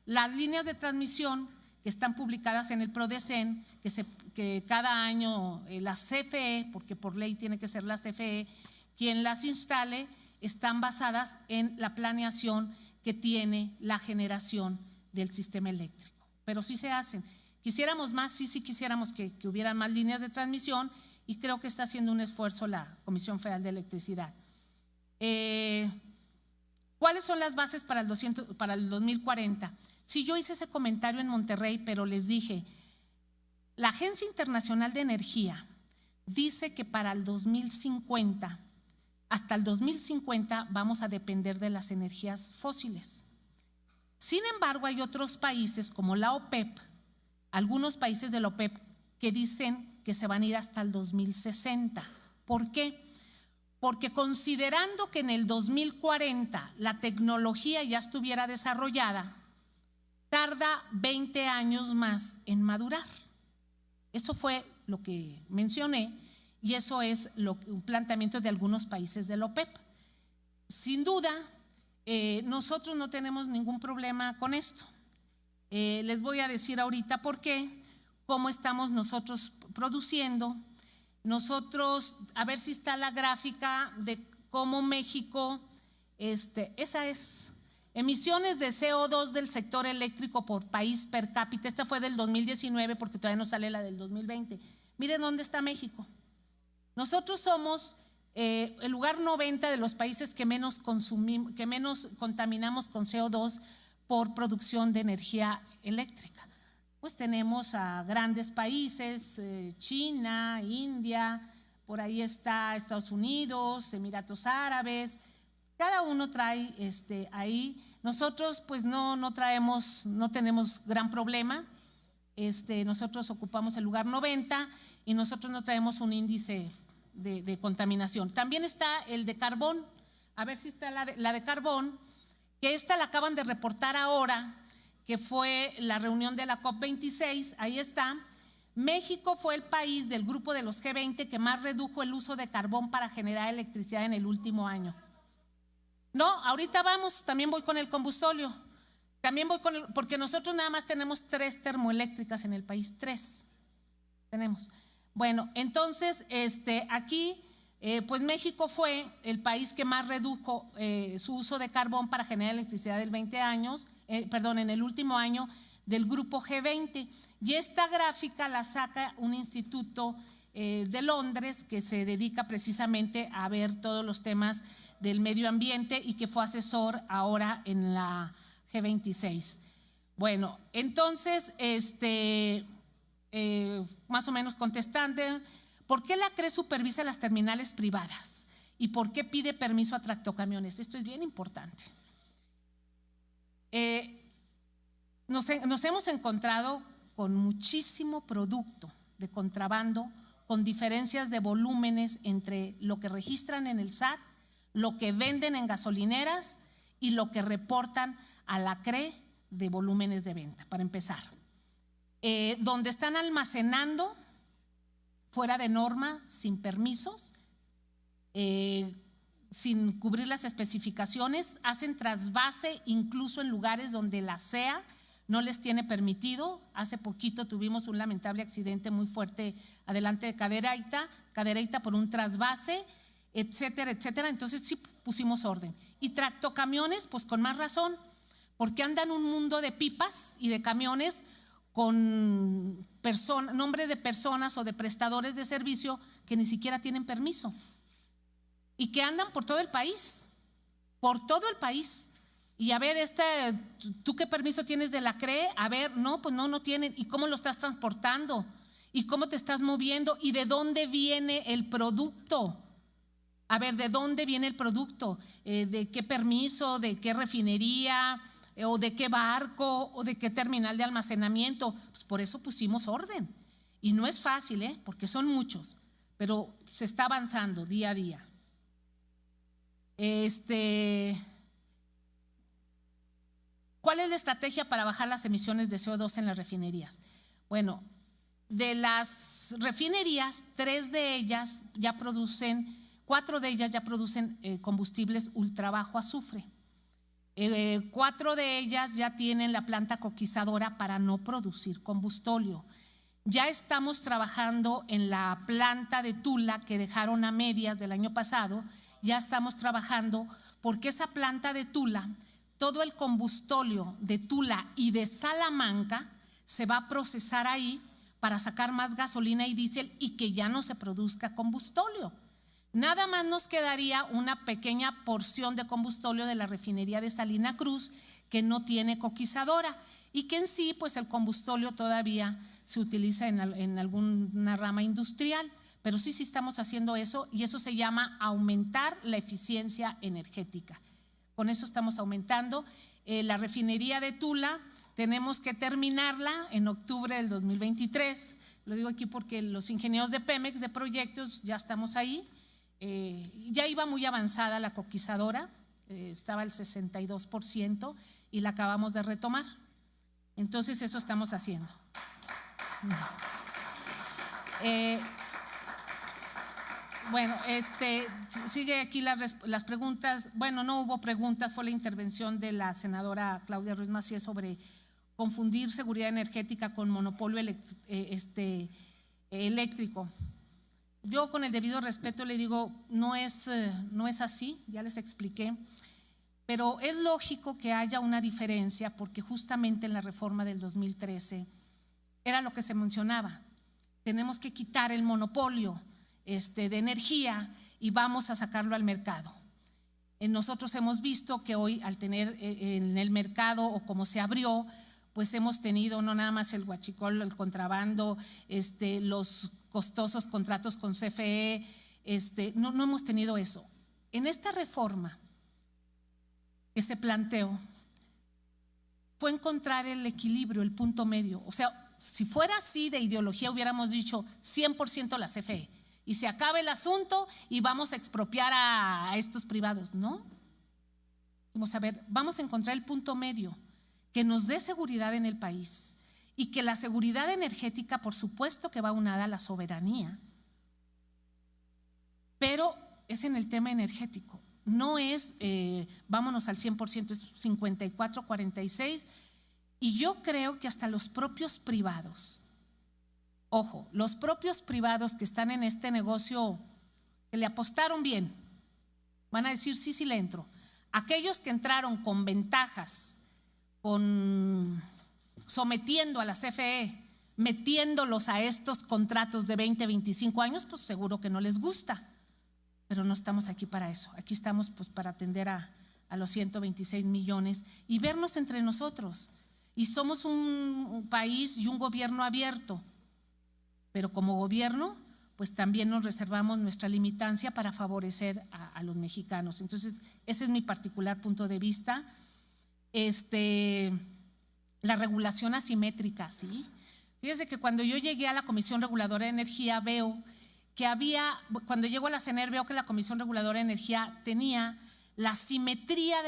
las líneas de transmisión que están publicadas en el PRODECEN, que cada año la CFE, porque por ley tiene que ser la CFE quien las instale, están basadas en la planeación que tiene la generación del sistema eléctrico. Pero sí se hacen. Quisiéramos más, sí quisiéramos que hubieran más líneas de transmisión y creo que está haciendo un esfuerzo la Comisión Federal de Electricidad. ¿Cuáles son las bases para el 2040? Sí, yo hice ese comentario en Monterrey, pero les dije, la Agencia Internacional de Energía dice que para el 2050, hasta el 2050 vamos a depender de las energías fósiles. Sin embargo, hay otros países como la OPEP, algunos países de la OPEP que dicen que se van a ir hasta el 2060. ¿Por qué? Porque considerando que en el 2040 la tecnología ya estuviera desarrollada, tarda 20 años más en madurar. Eso fue lo que mencioné y eso es un planteamiento de algunos países de la OPEP. Sin duda, nosotros no tenemos ningún problema con esto. Les voy a decir ahorita por qué, cómo estamos nosotros produciendo. Nosotros, a ver si está la gráfica de cómo México Esa es. Emisiones de CO2 del sector eléctrico por país per cápita. Esta fue del 2019 porque todavía no sale la del 2020. Miren dónde está México. Nosotros somos el lugar 90 de los países que menos contaminamos con CO2 por producción de energía eléctrica. Pues tenemos a grandes países, China, India, por ahí está Estados Unidos, Emiratos Árabes, cada uno trae ahí. Nosotros pues no tenemos gran problema, nosotros ocupamos el lugar 90 y nosotros no traemos un índice de contaminación. También está el de carbón, a ver si está la de carbón, que esta la acaban de reportar ahora, que fue la reunión de la COP26, ahí está. México fue el país del grupo de los G20 que más redujo el uso de carbón para generar electricidad en el último año. No, ahorita vamos, también voy con el combustóleo, porque nosotros nada más tenemos 3 termoeléctricas en el país, 3 tenemos. Bueno, entonces aquí pues México fue el país que más redujo su uso de carbón para generar electricidad en el último año del grupo G20. Y esta gráfica la saca un instituto de Londres que se dedica precisamente a ver todos los temas del medio ambiente y que fue asesor ahora en la G26. Bueno, entonces, más o menos contestante, ¿por qué la CRE supervisa las terminales privadas? ¿Y por qué pide permiso a tractocamiones? Esto es bien importante. Nos hemos encontrado con muchísimo producto de contrabando, con diferencias de volúmenes entre lo que registran en el SAT, lo que venden en gasolineras y lo que reportan a la CRE de volúmenes de venta, para empezar. Donde están almacenando fuera de norma, sin permisos, sin cubrir las especificaciones, hacen trasvase incluso en lugares donde la CEA no les tiene permitido. Hace poquito tuvimos un lamentable accidente muy fuerte adelante de Cadereyta por un trasvase, etcétera, etcétera. Entonces sí pusimos orden. Y tractocamiones, pues con más razón, porque andan un mundo de pipas y de camiones con nombre de personas o de prestadores de servicio que ni siquiera tienen permiso y que andan por todo el país, Y a ver, ¿tú qué permiso tienes de la CRE? A ver, no, pues no tienen. ¿Y cómo lo estás transportando? ¿Y cómo te estás moviendo? ¿Y de dónde viene el producto? A ver, ¿de dónde viene el producto? ¿De qué permiso? ¿De qué refinería? ¿O de qué barco? ¿O de qué terminal de almacenamiento? Pues por eso pusimos orden. Y no es fácil, porque son muchos, pero se está avanzando día a día. ¿Cuál es la estrategia para bajar las emisiones de CO2 en las refinerías? Bueno, de las refinerías, 4 de ellas ya producen combustibles ultra bajo azufre. 4 de ellas ya tienen la planta coquizadora para no producir combustóleo. Ya estamos trabajando en la planta de Tula que dejaron a medias del año pasado. Ya estamos trabajando porque esa planta de Tula, todo el combustóleo de Tula y de Salamanca se va a procesar ahí para sacar más gasolina y diésel y que ya no se produzca combustóleo. Nada más nos quedaría una pequeña porción de combustóleo de la refinería de Salina Cruz que no tiene coquizadora y que en sí pues el combustóleo todavía se utiliza en alguna rama industrial, pero sí estamos haciendo eso y eso se llama aumentar la eficiencia energética. Con eso estamos aumentando. La refinería de Tula tenemos que terminarla en octubre del 2023. Lo digo aquí porque los ingenieros de Pemex de proyectos ya estamos ahí. Ya iba muy avanzada la coquizadora, estaba al 62% y la acabamos de retomar. Entonces eso estamos haciendo. Bueno, sigue aquí las preguntas. Bueno, no hubo preguntas, fue la intervención de la senadora Claudia Ruiz Massieu sobre confundir seguridad energética con monopolio eléctrico. Yo con el debido respeto le digo, no es así, ya les expliqué. Pero es lógico que haya una diferencia porque justamente en la reforma del 2013 era lo que se mencionaba. Tenemos que quitar el monopolio de energía y vamos a sacarlo al mercado. Nosotros hemos visto que hoy al tener en el mercado o como se abrió, pues hemos tenido no nada más el huachicol, el contrabando, los costosos contratos con CFE, no hemos tenido eso. En esta reforma que se planteó fue encontrar el equilibrio, el punto medio. O sea, si fuera así de ideología hubiéramos dicho 100% la CFE y se acaba el asunto y vamos a expropiar a estos privados. No. Vamos a ver, vamos a encontrar el punto medio que nos dé seguridad en el país y que la seguridad energética, por supuesto que va unada a la soberanía, pero es en el tema energético. No es vámonos al 100%, es 54-46, y yo creo que hasta los propios privados, ojo, los propios privados que están en este negocio, que le apostaron bien, van a decir sí le entro. Aquellos que entraron con ventajas, sometiendo a la CFE, metiéndolos a estos contratos de 20, 25 años, pues seguro que no les gusta. Pero no estamos aquí para eso. Aquí estamos pues para atender a los 126 millones y vernos entre nosotros. Y somos un país y un gobierno abierto. Pero como gobierno, pues también nos reservamos nuestra limitancia para favorecer a los mexicanos. Entonces, ese es mi particular punto de vista. La regulación asimétrica, ¿sí? Fíjese que cuando yo llegué a la Comisión Reguladora de Energía veo que cuando llego a la CENER veo que la Comisión Reguladora de Energía tenía la simetría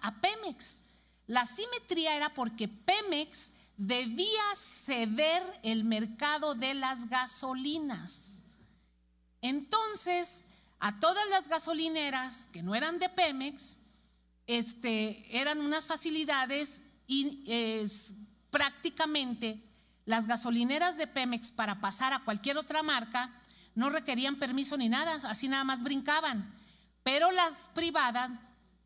a Pemex. La simetría era porque Pemex debía ceder el mercado de las gasolinas. Entonces, a todas las gasolineras que no eran de Pemex, eran unas facilidades y prácticamente las gasolineras de Pemex para pasar a cualquier otra marca no requerían permiso ni nada, así nada más brincaban. Pero las privadas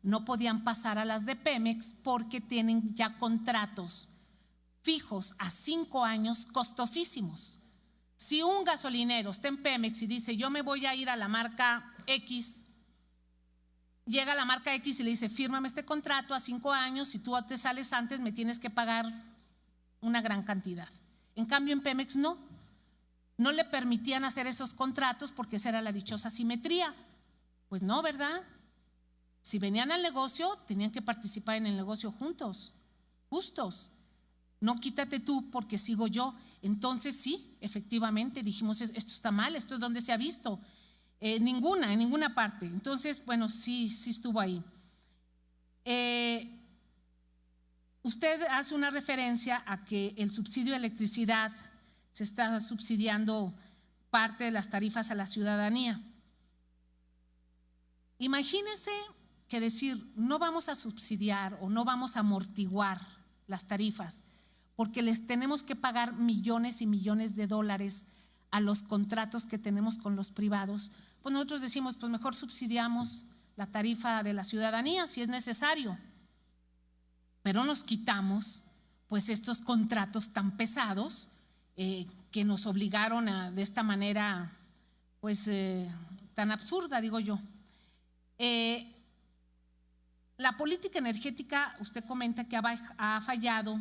no podían pasar a las de Pemex porque tienen ya contratos fijos a 5 años costosísimos. Si un gasolinero está en Pemex y dice yo me voy a ir a la marca X, llega a la marca X y le dice fírmame este contrato a 5 años, si tú te sales antes me tienes que pagar una gran cantidad. En cambio en Pemex no le permitían hacer esos contratos porque esa era la dichosa simetría. Pues no, ¿verdad? Si venían al negocio, tenían que participar en el negocio juntos, justos. No quítate tú porque sigo yo. Entonces sí, efectivamente dijimos esto está mal, esto es donde se ha visto. En ninguna parte. Entonces, bueno, sí estuvo ahí. Usted hace una referencia a que el subsidio de electricidad se está subsidiando parte de las tarifas a la ciudadanía. Imagínense que decir no vamos a subsidiar o no vamos a amortiguar las tarifas porque les tenemos que pagar millones y millones de dólares a los contratos que tenemos con los privados, pues nosotros decimos pues mejor subsidiamos la tarifa de la ciudadanía si es necesario, pero nos quitamos pues estos contratos tan pesados que nos obligaron de esta manera pues tan absurda, digo yo. La política energética, usted comenta que ha fallado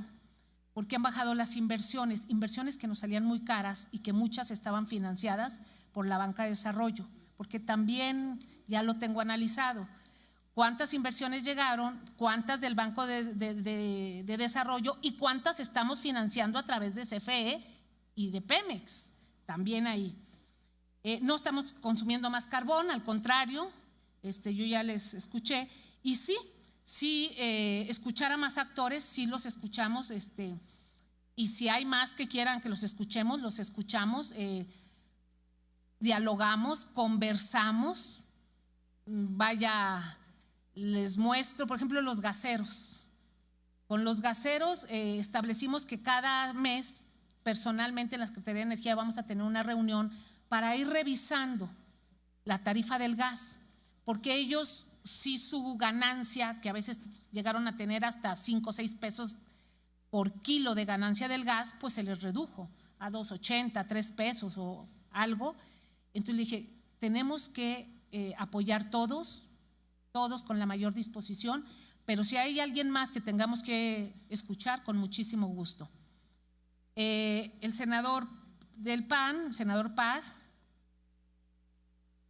porque han bajado las inversiones que nos salían muy caras y que muchas estaban financiadas por la banca de desarrollo, porque también ya lo tengo analizado. ¿Cuántas inversiones llegaron? ¿Cuántas del Banco de Desarrollo? ¿Y cuántas estamos financiando a través de CFE y de Pemex? También ahí. No estamos consumiendo más carbón, al contrario, yo ya les escuché. Y sí, escuchar a más actores, sí los escuchamos, y si hay más que quieran que los escuchemos, dialogamos, conversamos. Vaya, les muestro, por ejemplo, los gaseros. Con los gaseros establecimos que cada mes, personalmente en la Secretaría de Energía, vamos a tener una reunión para ir revisando la tarifa del gas, porque ellos sí su ganancia, que a veces llegaron a tener hasta 5 o 6 pesos por kilo de ganancia del gas, pues se les redujo a 2.80, 3 pesos o algo. Entonces le dije, tenemos que apoyar todos con la mayor disposición, pero si hay alguien más que tengamos que escuchar, con muchísimo gusto. El senador del PAN, el senador Paz,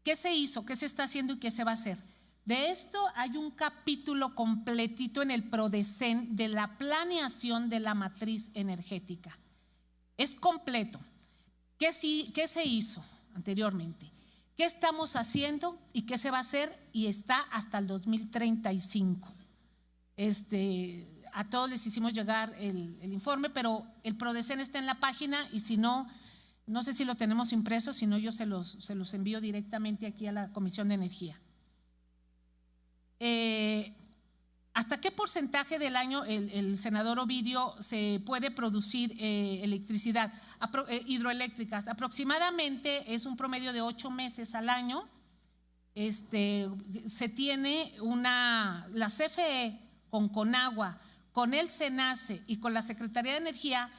¿qué se hizo? ¿Qué se está haciendo y qué se va a hacer? De esto hay un capítulo completito en el PRODECEN de la planeación de la matriz energética. Es completo. ¿Qué se hizo anteriormente? ¿Qué estamos haciendo y qué se va a hacer? Y está hasta el 2035. A todos les hicimos llegar el informe, pero el PRODECEN está en la página y si no, no sé si lo tenemos impreso, si no yo se los envío directamente aquí a la Comisión de Energía. ¿Hasta qué porcentaje del año el senador Ovidio se puede producir electricidad hidroeléctricas? Aproximadamente es un promedio de 8 meses al año. Se tiene la CFE con Conagua, con el SENACE y con la Secretaría de Energía,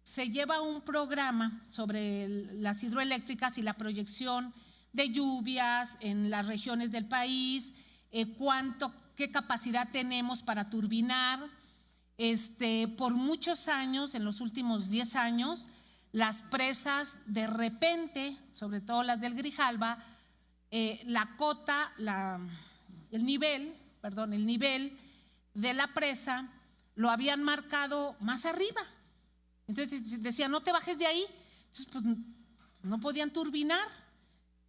se lleva un programa sobre las hidroeléctricas y la proyección de lluvias en las regiones del país, qué capacidad tenemos para turbinar. Por muchos años, en los últimos 10 años, las presas de repente, sobre todo las del Grijalba, la cota, el nivel de la presa lo habían marcado más arriba. Entonces decían, no te bajes de ahí. Entonces, pues no podían turbinar.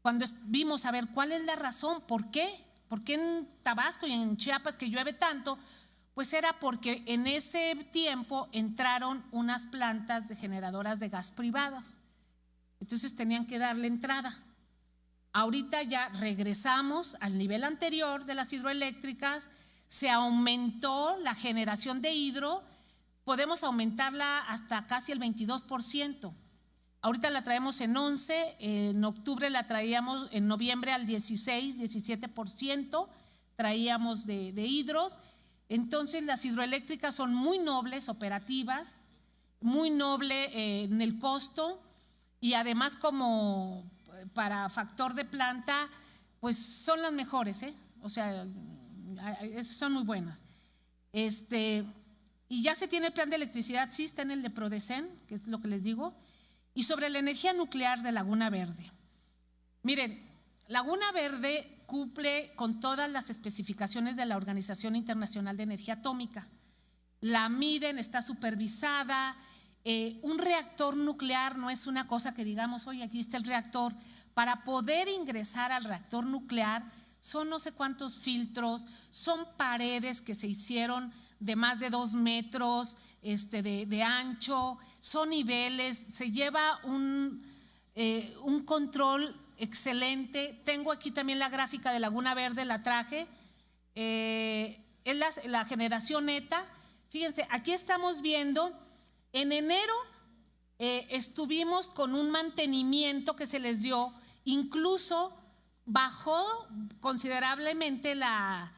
Cuando vimos a ver cuál es la razón, ¿por qué? ¿Por qué en Tabasco y en Chiapas que llueve tanto? Pues era porque en ese tiempo entraron unas plantas de generadoras de gas privadas. Entonces tenían que darle entrada. Ahorita ya regresamos al nivel anterior de las hidroeléctricas, se aumentó la generación de hidro, podemos aumentarla hasta casi el 22%. Ahorita la traemos en 11, en octubre la traíamos, en noviembre al 16, 17% traíamos de hidros. Entonces las hidroeléctricas son muy nobles, operativas, muy noble en el costo y además como para factor de planta, pues son las mejores, o sea, son muy buenas. Y ya se tiene el plan de electricidad, sí está en el de PRODECEN, que es lo que les digo. Y sobre la energía nuclear de Laguna Verde. Miren, Laguna Verde cumple con todas las especificaciones de la Organización Internacional de Energía Atómica. La miden, está supervisada. Un reactor nuclear no es una cosa que digamos, oye, aquí está el reactor. Para poder ingresar al reactor nuclear son no sé cuántos filtros, son paredes que se hicieron de más de 2 metros de ancho, son niveles, se lleva un control excelente. Tengo aquí también la gráfica de Laguna Verde, la traje, es la generación neta. Fíjense, aquí estamos viendo, en enero estuvimos con un mantenimiento que se les dio, incluso bajó considerablemente la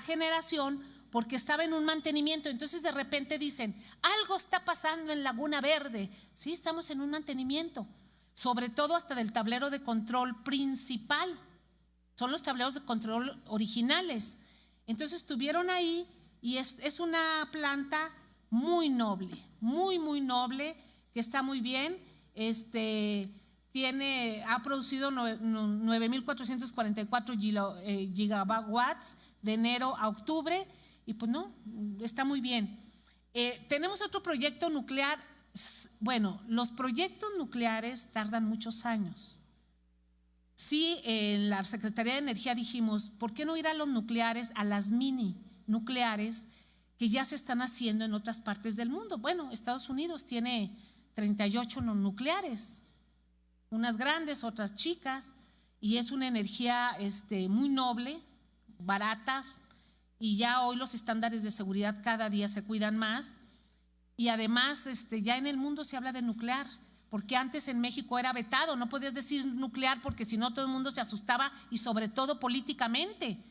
generación porque estaba en un mantenimiento. Entonces de repente dicen, algo está pasando en Laguna Verde. Sí, estamos en un mantenimiento, sobre todo hasta del tablero de control principal. Son los tableros de control originales. Entonces estuvieron ahí y es una planta muy noble, muy noble, que está muy bien. Ha producido 9.444 gigawatts de enero a octubre y pues no, está muy bien. Tenemos otro proyecto nuclear. Bueno, los proyectos nucleares tardan muchos años. Sí, en la Secretaría de Energía dijimos, ¿por qué no ir a los nucleares, a las mini nucleares que ya se están haciendo en otras partes del mundo? Bueno, Estados Unidos tiene 38 nucleares, unas grandes, otras chicas, y es una energía muy noble, baratas, y ya hoy los estándares de seguridad cada día se cuidan más. Y además ya en el mundo se habla de nuclear, porque antes en México era vetado, no podías decir nuclear porque si no todo el mundo se asustaba y sobre todo políticamente.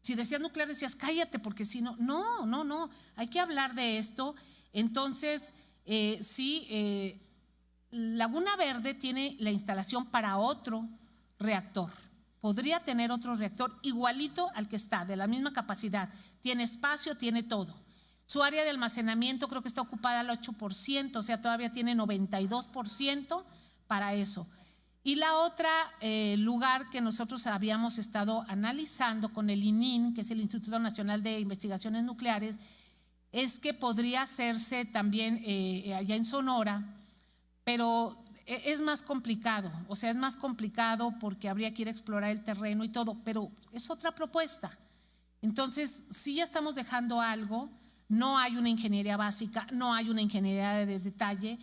Si decías nuclear, decías cállate, porque si no, no, hay que hablar de esto. Entonces, sí, Laguna Verde tiene la instalación para otro reactor. Podría tener otro reactor igualito al que está, de la misma capacidad. Tiene espacio, tiene todo. Su área de almacenamiento creo que está ocupada al 8%, o sea, todavía tiene 92% para eso. Y la otra lugar que nosotros habíamos estado analizando con el ININ, que es el Instituto Nacional de Investigaciones Nucleares, es que podría hacerse también allá en Sonora, pero es más complicado, o sea, es más complicado porque habría que ir a explorar el terreno y todo, pero es otra propuesta. Entonces, sí ya estamos dejando algo, no hay una ingeniería básica, no hay una ingeniería de detalle.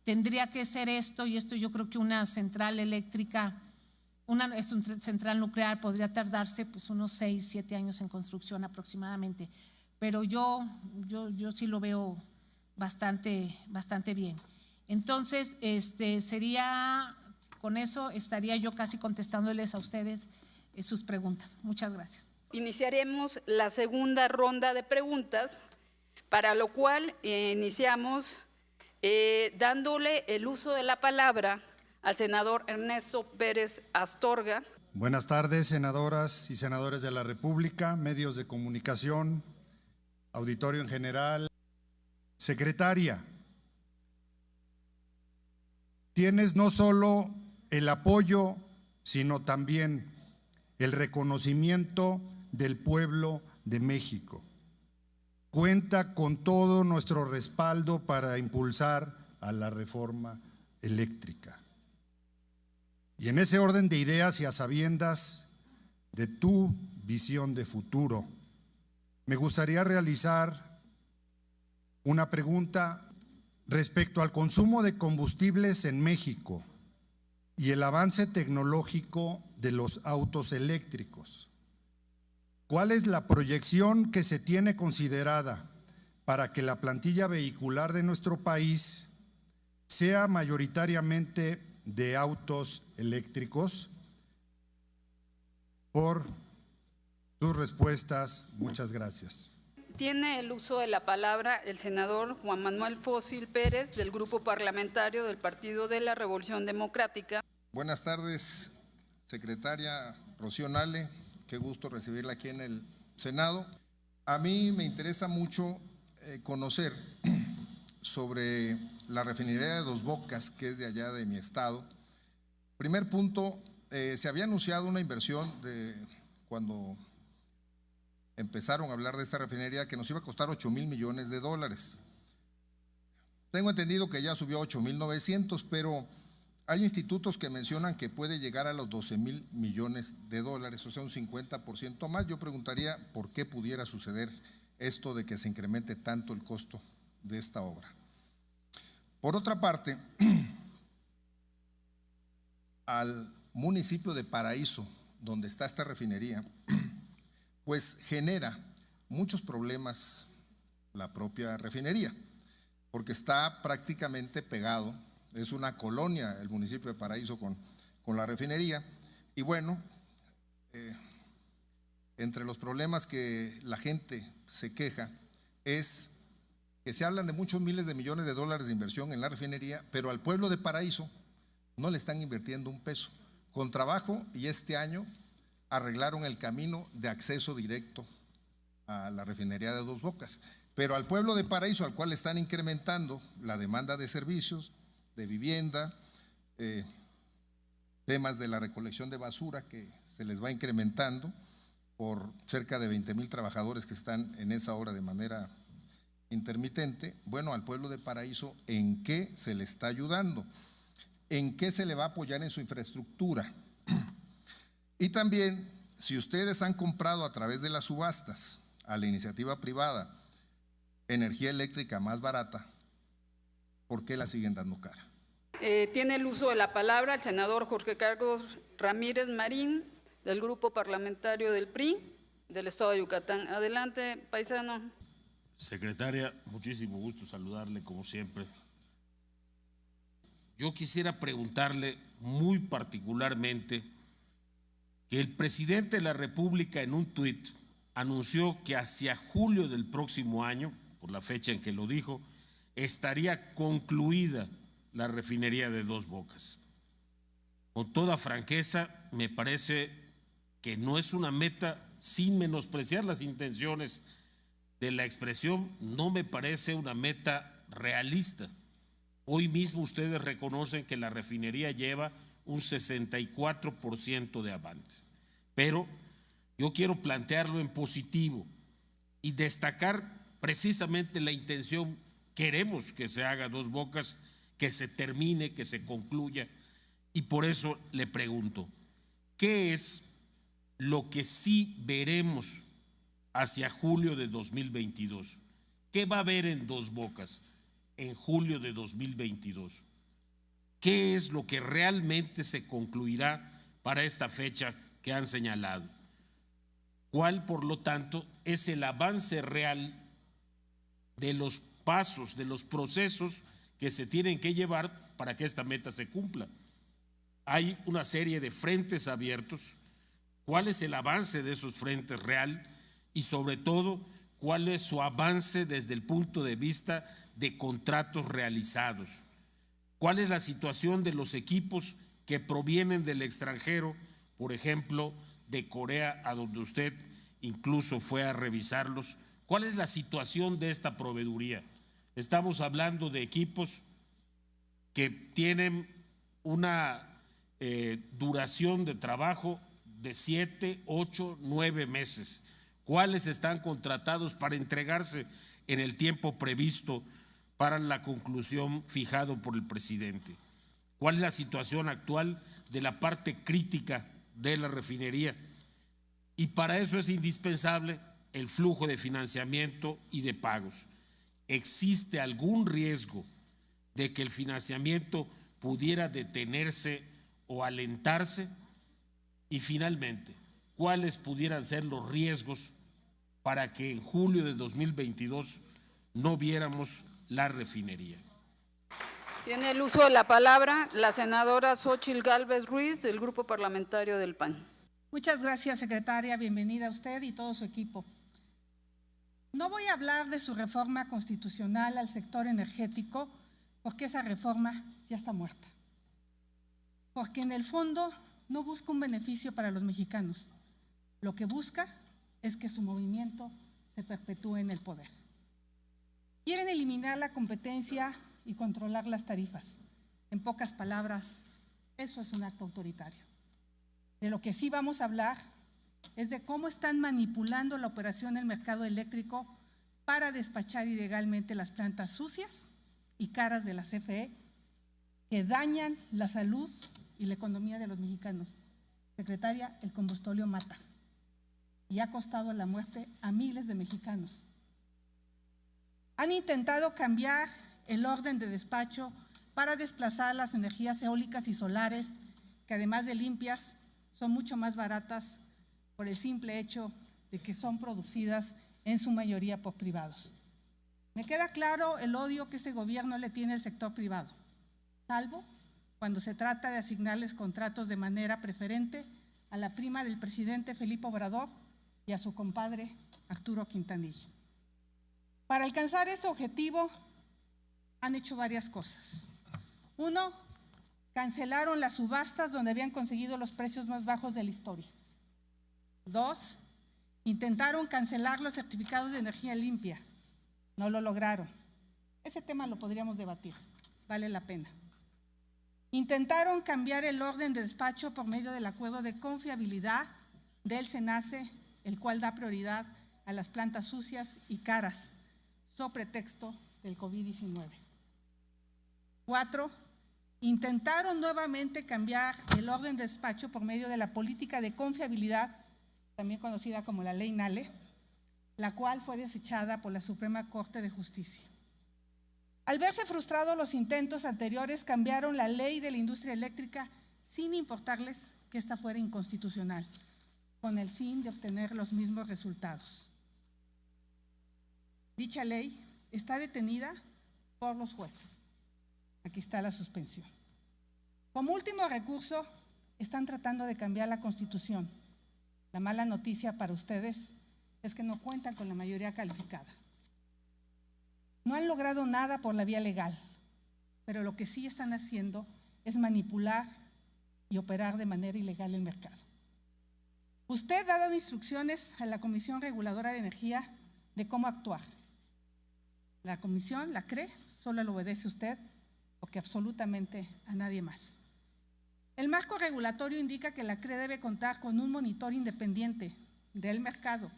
Tendría que ser esto, y esto yo creo que una central eléctrica, una central nuclear podría tardarse pues unos 6, 7 años en construcción aproximadamente, pero yo sí lo veo bastante bien. Entonces, sería, con eso estaría yo casi contestándoles a ustedes sus preguntas. Muchas gracias. Iniciaremos la segunda ronda de preguntas, para lo cual iniciamos dándole el uso de la palabra al senador Ernesto Pérez Astorga. Buenas tardes, senadoras y senadores de la República, medios de comunicación, auditorio en general. Secretaria, tienes no solo el apoyo, sino también el reconocimiento del pueblo de México. Cuenta con todo nuestro respaldo para impulsar a la reforma eléctrica. Y en ese orden de ideas y a sabiendas de tu visión de futuro, me gustaría realizar una pregunta respecto al consumo de combustibles en México y el avance tecnológico de los autos eléctricos. ¿Cuál es la proyección que se tiene considerada para que la plantilla vehicular de nuestro país sea mayoritariamente de autos eléctricos? Por tus respuestas, muchas gracias. Tiene el uso de la palabra el senador Juan Manuel Fósil Pérez, del Grupo Parlamentario del Partido de la Revolución Democrática. Buenas tardes, secretaria Rocío Nale. Qué gusto recibirla aquí en el Senado. A mí me interesa mucho conocer sobre la refinería de Dos Bocas, que es de allá de mi estado. Primer punto, se había anunciado una inversión cuando empezaron a hablar de esta refinería que nos iba a costar 8,000 millones de dólares. Tengo entendido que ya subió a 8,900, pero hay institutos que mencionan que puede llegar a los 12,000 millones de dólares, o sea, un 50% más. Yo preguntaría por qué pudiera suceder esto de que se incremente tanto el costo de esta obra. Por otra parte, al municipio de Paraíso, donde está esta refinería, pues genera muchos problemas la propia refinería, porque está prácticamente pegado. Es una colonia el municipio de Paraíso con la refinería. Y bueno, entre los problemas que la gente se queja es que se hablan de muchos miles de millones de dólares de inversión en la refinería, pero al pueblo de Paraíso no le están invirtiendo un peso. Con trabajo, y este año arreglaron el camino de acceso directo a la refinería de Dos Bocas, pero al pueblo de Paraíso, al cual están incrementando la demanda de servicios, de vivienda, temas de la recolección de basura que se les va incrementando por cerca de 20,000 trabajadores que están en esa obra de manera intermitente. Bueno, al pueblo de Paraíso, ¿en qué se le está ayudando? ¿En qué se le va a apoyar en su infraestructura? Y también, si ustedes han comprado a través de las subastas a la iniciativa privada energía eléctrica más barata, ¿por qué la siguen dando cara? Tiene el uso de la palabra el senador Jorge Carlos Ramírez Marín, del Grupo Parlamentario del PRI, del Estado de Yucatán. Adelante, paisano. Secretaria, muchísimo gusto saludarle como siempre. Yo quisiera preguntarle muy particularmente que el presidente de la República en un tuit anunció que hacia julio del próximo año, por la fecha en que lo dijo, estaría concluida la refinería de Dos Bocas. Con toda franqueza, me parece que no es una meta, sin menospreciar las intenciones de la expresión, no me parece una meta realista. Hoy mismo ustedes reconocen que la refinería lleva un 64% de avance, pero yo quiero plantearlo en positivo y destacar precisamente la intención. Queremos que se haga Dos Bocas, que se termine, que se concluya, y por eso le pregunto, ¿qué es lo que sí veremos hacia julio de 2022? ¿Qué va a haber en Dos Bocas en julio de 2022? ¿Qué es lo que realmente se concluirá para esta fecha que han señalado? ¿Cuál, por lo tanto, es el avance real de los pasos, de los procesos que se tienen que llevar para que esta meta se cumpla? Hay una serie de frentes abiertos. ¿Cuál es el avance de esos frentes real? Y sobre todo, ¿cuál es su avance desde el punto de vista de contratos realizados? ¿Cuál es la situación de los equipos que provienen del extranjero, por ejemplo, de Corea, a donde usted incluso fue a revisarlos? ¿Cuál es la situación de esta proveeduría? Estamos hablando de equipos que tienen una duración de trabajo de 7, 8, 9 meses. ¿Cuáles están contratados para entregarse en el tiempo previsto para la conclusión fijado por el presidente? ¿Cuál es la situación actual de la parte crítica de la refinería? Y para eso es indispensable el flujo de financiamiento y de pagos. ¿Existe algún riesgo de que el financiamiento pudiera detenerse o alentarse? Y finalmente, ¿cuáles pudieran ser los riesgos para que en julio de 2022 no viéramos la refinería? Tiene el uso de la palabra la senadora Xóchitl Gálvez Ruiz, del Grupo Parlamentario del PAN. Muchas gracias, secretaria. Bienvenida a usted y todo su equipo. No voy a hablar de su reforma constitucional al sector energético, porque esa reforma ya está muerta. Porque en el fondo no busca un beneficio para los mexicanos. Lo que busca es que su movimiento se perpetúe en el poder. Quieren eliminar la competencia y controlar las tarifas. En pocas palabras, eso es un acto autoritario. De lo que sí vamos a hablar es de cómo están manipulando la operación del mercado eléctrico para despachar ilegalmente las plantas sucias y caras de la CFE que dañan la salud y la economía de los mexicanos. Secretaria, el combustóleo mata y ha costado la muerte a miles de mexicanos. Han intentado cambiar el orden de despacho para desplazar las energías eólicas y solares, que además de limpias, son mucho más baratas por el simple hecho de que son producidas en su mayoría por privados. Me queda claro el odio que este gobierno le tiene al sector privado, salvo cuando se trata de asignarles contratos de manera preferente a la prima del presidente Felipe Obrador y a su compadre Arturo Quintanilla. Para alcanzar este objetivo han hecho varias cosas. Uno, cancelaron las subastas donde habían conseguido los precios más bajos de la historia. Dos, intentaron cancelar los certificados de energía limpia. No lo lograron. Ese tema lo podríamos debatir, vale la pena. Intentaron cambiar el orden de despacho por medio del acuerdo de confiabilidad del SENACE, el cual da prioridad a las plantas sucias y caras, sobre pretexto del COVID-19. 4. Intentaron nuevamente cambiar el orden de despacho por medio de la política de confiabilidad, también conocida como la Ley NALE, la cual fue desechada por la Suprema Corte de Justicia. Al verse frustrados los intentos anteriores, cambiaron la ley de la industria eléctrica sin importarles que esta fuera inconstitucional, con el fin de obtener los mismos resultados. Dicha ley está detenida por los jueces. Aquí está la suspensión. Como último recurso, están tratando de cambiar la Constitución. La mala noticia para ustedes es que no cuentan con la mayoría calificada. No han logrado nada por la vía legal, pero lo que sí están haciendo es manipular y operar de manera ilegal el mercado. Usted ha dado instrucciones a la Comisión Reguladora de Energía de cómo actuar. La comisión, la CRE, solo le obedece a usted, porque absolutamente a nadie más. El marco regulatorio indica que la CRE debe contar con un monitor independiente del mercado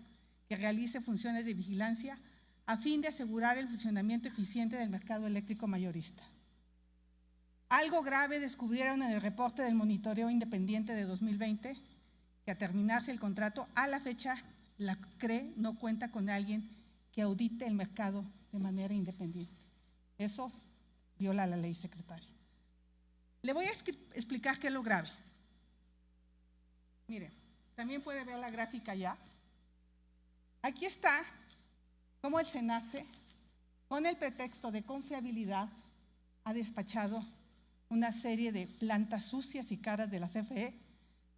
que realice funciones de vigilancia a fin de asegurar el funcionamiento eficiente del mercado eléctrico mayorista. Algo grave descubrieron en el reporte del monitoreo independiente de 2020, que a terminarse el contrato, a la fecha, la CRE no cuenta con alguien que audite el mercado de manera independiente. Eso viola la ley, secretaria. Le voy a explicar qué es lo grave. Mire, también puede ver la gráfica ya. Aquí está cómo el SENACE, con el pretexto de confiabilidad, ha despachado una serie de plantas sucias y caras de la CFE,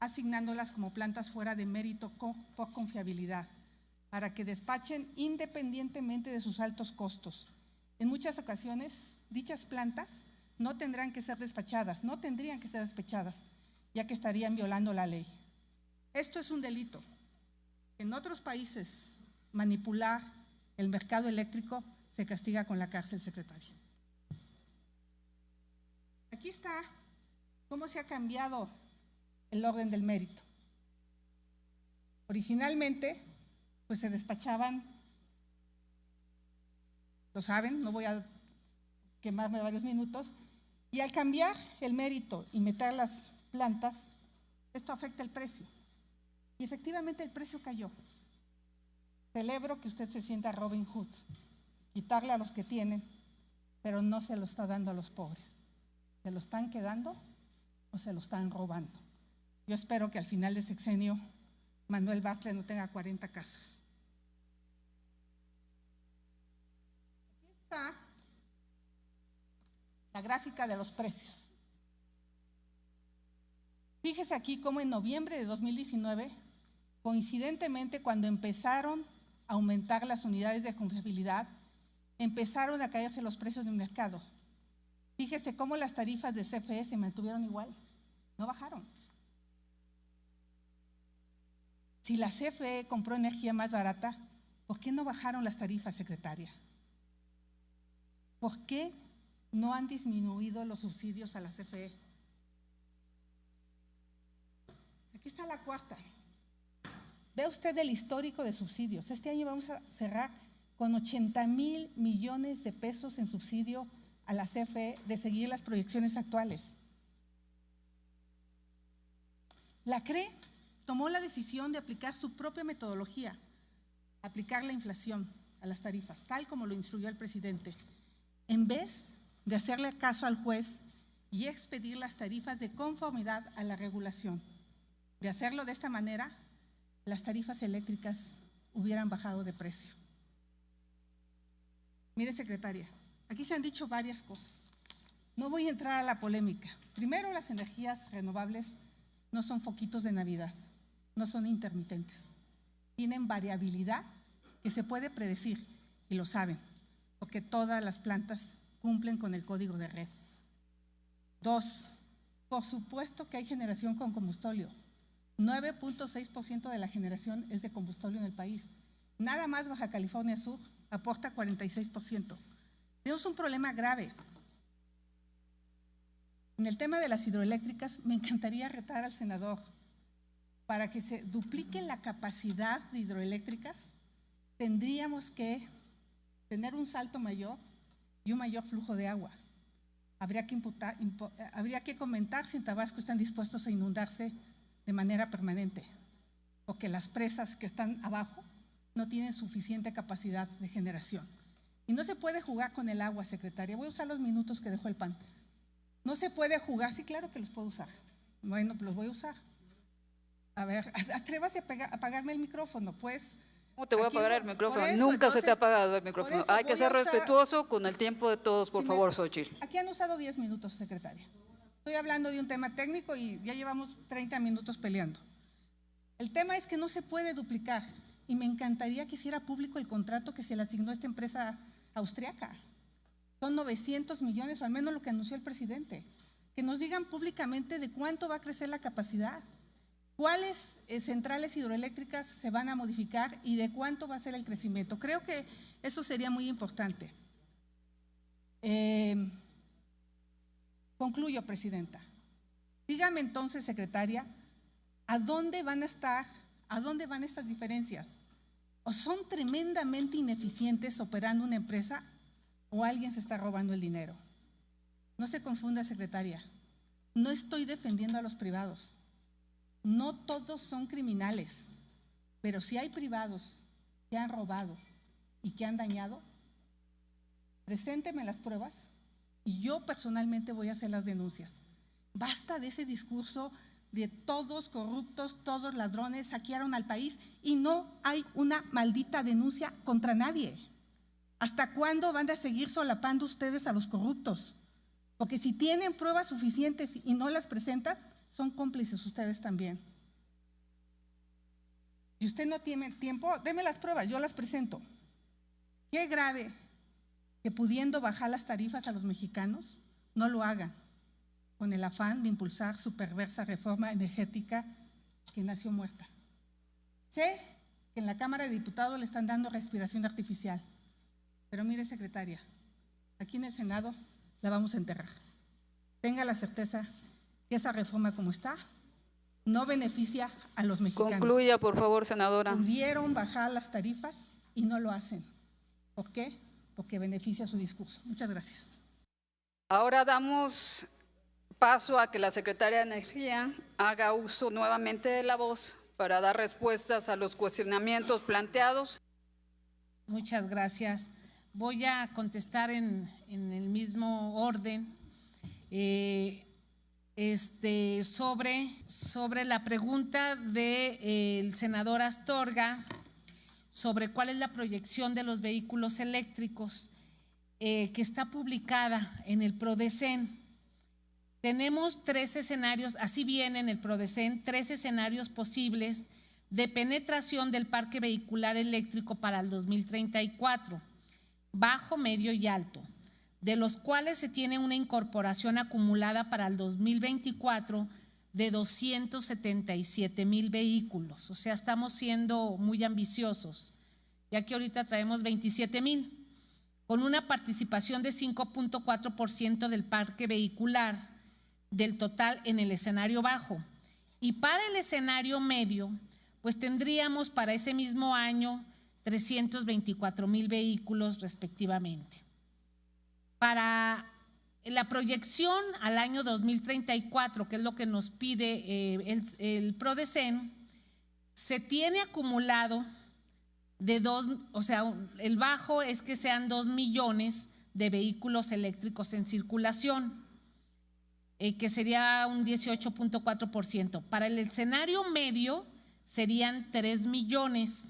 asignándolas como plantas fuera de mérito por confiabilidad, para que despachen independientemente de sus altos costos. En muchas ocasiones, dichas plantas no tendrán que ser despachadas, no tendrían que ser despachadas, ya que estarían violando la ley. Esto es un delito. En otros países, manipular el mercado eléctrico se castiga con la cárcel, secretaria. Aquí está cómo se ha cambiado el orden del mérito. Originalmente, pues se despachaban, lo saben, no voy a quemarme varios minutos, y al cambiar el mérito y meter las plantas, esto afecta el precio. Y efectivamente el precio cayó. Celebro que usted se sienta Robin Hood, quitarle a los que tienen, pero no se lo está dando a los pobres. ¿Se lo están quedando o se lo están robando? Yo espero que al final de sexenio Manuel Bartlett no tenga 40 casas. Aquí está la gráfica de los precios. Fíjese aquí cómo en noviembre de 2019, coincidentemente cuando empezaron a aumentar las unidades de confiabilidad, empezaron a caerse los precios del mercado. Fíjese cómo las tarifas de CFE se mantuvieron igual, no bajaron. Si la CFE compró energía más barata, ¿por qué no bajaron las tarifas, secretaria? ¿Por qué no han disminuido los subsidios a la CFE? Aquí está la cuarta. Ve usted el histórico de subsidios. Este año vamos a cerrar con 80,000 millones de pesos en subsidio a la CFE de seguir las proyecciones actuales. La CRE tomó la decisión de aplicar su propia metodología, aplicar la inflación a las tarifas, tal como lo instruyó el presidente, en vez de hacerle caso al juez y expedir las tarifas de conformidad a la regulación. De hacerlo de esta manera, las tarifas eléctricas hubieran bajado de precio. Mire, secretaria, aquí se han dicho varias cosas. No voy a entrar a la polémica. Primero, las energías renovables no son foquitos de Navidad, no son intermitentes. Tienen variabilidad que se puede predecir, y lo saben, porque todas las plantas cumplen con el código de red. Dos, por supuesto que hay generación con combustóleo. 9.6% de la generación es de combustóleo en el país. Nada más Baja California Sur aporta 46%. Tenemos un problema grave. En el tema de las hidroeléctricas, me encantaría retar al senador para que se duplique la capacidad de hidroeléctricas. Tendríamos que tener un salto mayor y un mayor flujo de agua. Habría que comentar si en Tabasco están dispuestos a inundarse de manera permanente, porque las presas que están abajo no tienen suficiente capacidad de generación. Y no se puede jugar con el agua, secretaria. Voy a usar los minutos que dejó el PAN. No se puede jugar, sí, claro que los puedo usar. Bueno, pues los voy a usar. A ver, atrévase a apagarme el micrófono, pues. ¿Cómo te voy a apagar el micrófono? Eso, Nunca se te ha entonces, apagado el micrófono. por eso Hay que voy ser a usar- respetuoso con el tiempo de todos, por Si favor, me- Xochitl. Aquí han usado 10 minutos, secretaria. Estoy hablando de un tema técnico y ya llevamos 30 minutos peleando. El tema es que no se puede duplicar. y me encantaría que hiciera público el contrato que se le asignó a esta empresa austriaca. Son 900 millones, o al menos lo que anunció el presidente. Que nos digan públicamente de cuánto va a crecer la capacidad, cuáles centrales hidroeléctricas se van a modificar y de cuánto va a ser el crecimiento. Creo que eso sería muy importante. Concluyo, presidenta. Dígame entonces, secretaria, ¿a dónde van estas diferencias? ¿O son tremendamente ineficientes operando una empresa o alguien se está robando el dinero? No se confunda, secretaria. No estoy defendiendo a los privados. No todos son criminales, pero si hay privados que han robado y que han dañado, presénteme las pruebas y yo personalmente voy a hacer las denuncias. Basta de ese discurso de todos corruptos, todos ladrones, saquearon al país y no hay una maldita denuncia contra nadie. ¿Hasta cuándo van a seguir solapando ustedes a los corruptos? Porque si tienen pruebas suficientes y no las presentan, son cómplices ustedes también. Si usted no tiene tiempo, deme las pruebas, yo las presento. Qué grave que pudiendo bajar las tarifas a los mexicanos, no lo hagan con el afán de impulsar su perversa reforma energética que nació muerta. Sé que en la Cámara de Diputados le están dando respiración artificial, pero mire, secretaria, aquí en el Senado la vamos a enterrar. Tenga la certeza que esa reforma como está no beneficia a los mexicanos. Concluya, por favor, senadora. Pudieron bajar las tarifas y no lo hacen. ¿Por qué? Porque beneficia su discurso. Muchas gracias. Ahora damos paso a que la secretaria de Energía haga uso nuevamente de la voz para dar respuestas a los cuestionamientos planteados. Muchas gracias. Voy a contestar en el mismo orden sobre la pregunta del senador Astorga sobre cuál es la proyección de los vehículos eléctricos que está publicada en el PRODECEN. Tenemos 3 escenarios, así viene en el PRODECEN, 3 escenarios posibles de penetración del parque vehicular eléctrico para el 2034, bajo, medio y alto, de los cuales se tiene una incorporación acumulada para el 2024 de 277,000 vehículos. O sea, estamos siendo muy ambiciosos, ya que ahorita traemos 27,000, con una participación de 5.4% del parque vehicular del total en el escenario bajo. Y para el escenario medio, pues tendríamos para ese mismo año 324,000 vehículos respectivamente. Para la proyección al año 2034, que es lo que nos pide el PRODECEN, se tiene acumulado de el bajo es que sean 2 millones de vehículos eléctricos en circulación, que sería un 18.4%. Para el escenario medio serían 3 millones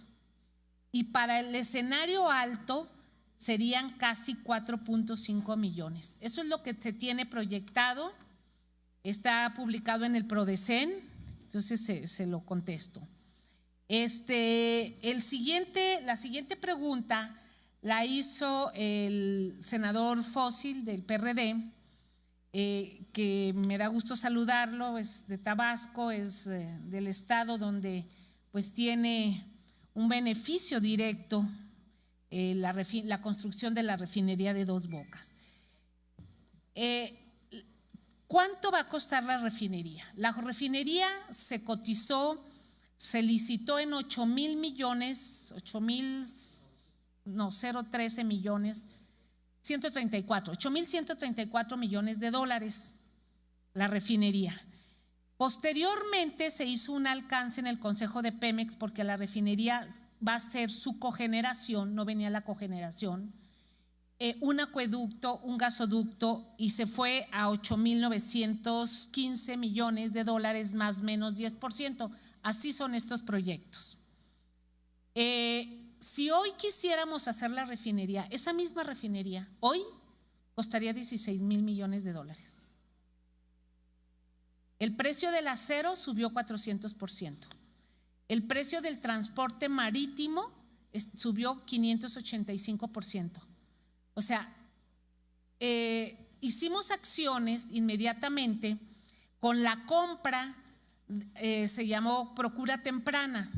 y para el escenario alto serían casi 4.5 millones. Eso es lo que se tiene proyectado, está publicado en el PRODECEN, entonces se lo contesto. La siguiente pregunta la hizo el senador Fósil del PRD, que me da gusto saludarlo, es de Tabasco, es del estado donde pues tiene un beneficio directo la construcción de la refinería de Dos Bocas. ¿Cuánto va a costar la refinería? La refinería se cotizó, se licitó en 8,000 millones, 0.13 millones, 8,134 millones de dólares la refinería. Posteriormente se hizo un alcance en el Consejo de Pemex porque la refinería va a ser su cogeneración, no venía la cogeneración, un acueducto, un gasoducto y se fue a 8,915 millones de dólares más o menos 10%. Así son estos proyectos. Si hoy quisiéramos hacer la refinería, esa misma refinería, hoy costaría 16,000 millones de dólares. El precio del acero subió 400%. El precio del transporte marítimo subió 585%. O sea, hicimos acciones inmediatamente con la compra, se llamó Procura Temprana.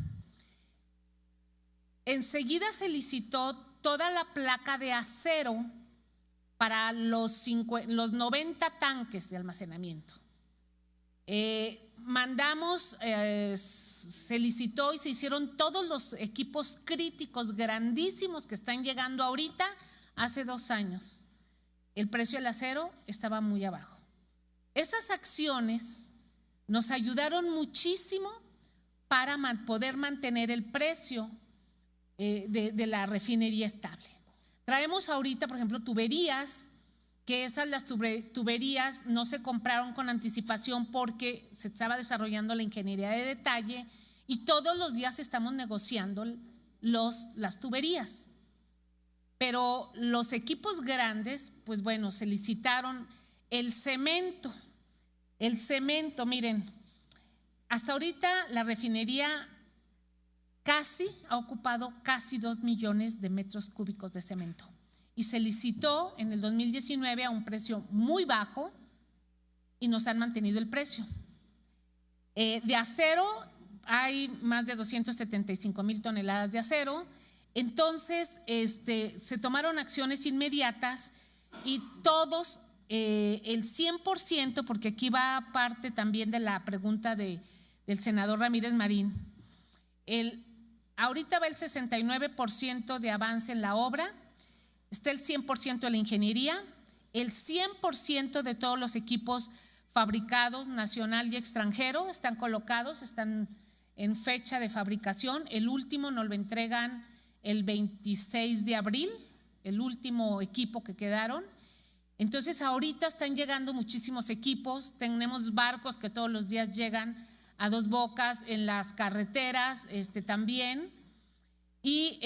Enseguida se licitó toda la placa de acero para los 90 tanques de almacenamiento. Se licitó y se hicieron todos los equipos críticos grandísimos que están llegando ahorita. Hace 2 años el precio del acero estaba muy abajo. Esas acciones nos ayudaron muchísimo para poder mantener el precio de la refinería estable. Traemos ahorita, por ejemplo, tuberías, que las tuberías no se compraron con anticipación porque se estaba desarrollando la ingeniería de detalle y todos los días estamos negociando las tuberías. Pero los equipos grandes, pues bueno, se licitaron. El cemento, miren, hasta ahorita la refinería ha ocupado casi 2 millones de metros cúbicos de cemento. Y se licitó en el 2019 a un precio muy bajo y nos han mantenido el precio. De acero hay más de 275,000 toneladas de acero. Entonces se tomaron acciones inmediatas y todos, el 100%, porque aquí va parte también de la pregunta del senador Ramírez Marín, ahorita va el 69% de avance en la obra. Está el 100% de la ingeniería, el 100% de todos los equipos fabricados, nacional y extranjero, están colocados, están en fecha de fabricación. El último nos lo entregan el 26 de abril, el último equipo que quedaron. Entonces ahorita están llegando muchísimos equipos, tenemos barcos que todos los días llegan a Dos Bocas, en las carreteras también. Y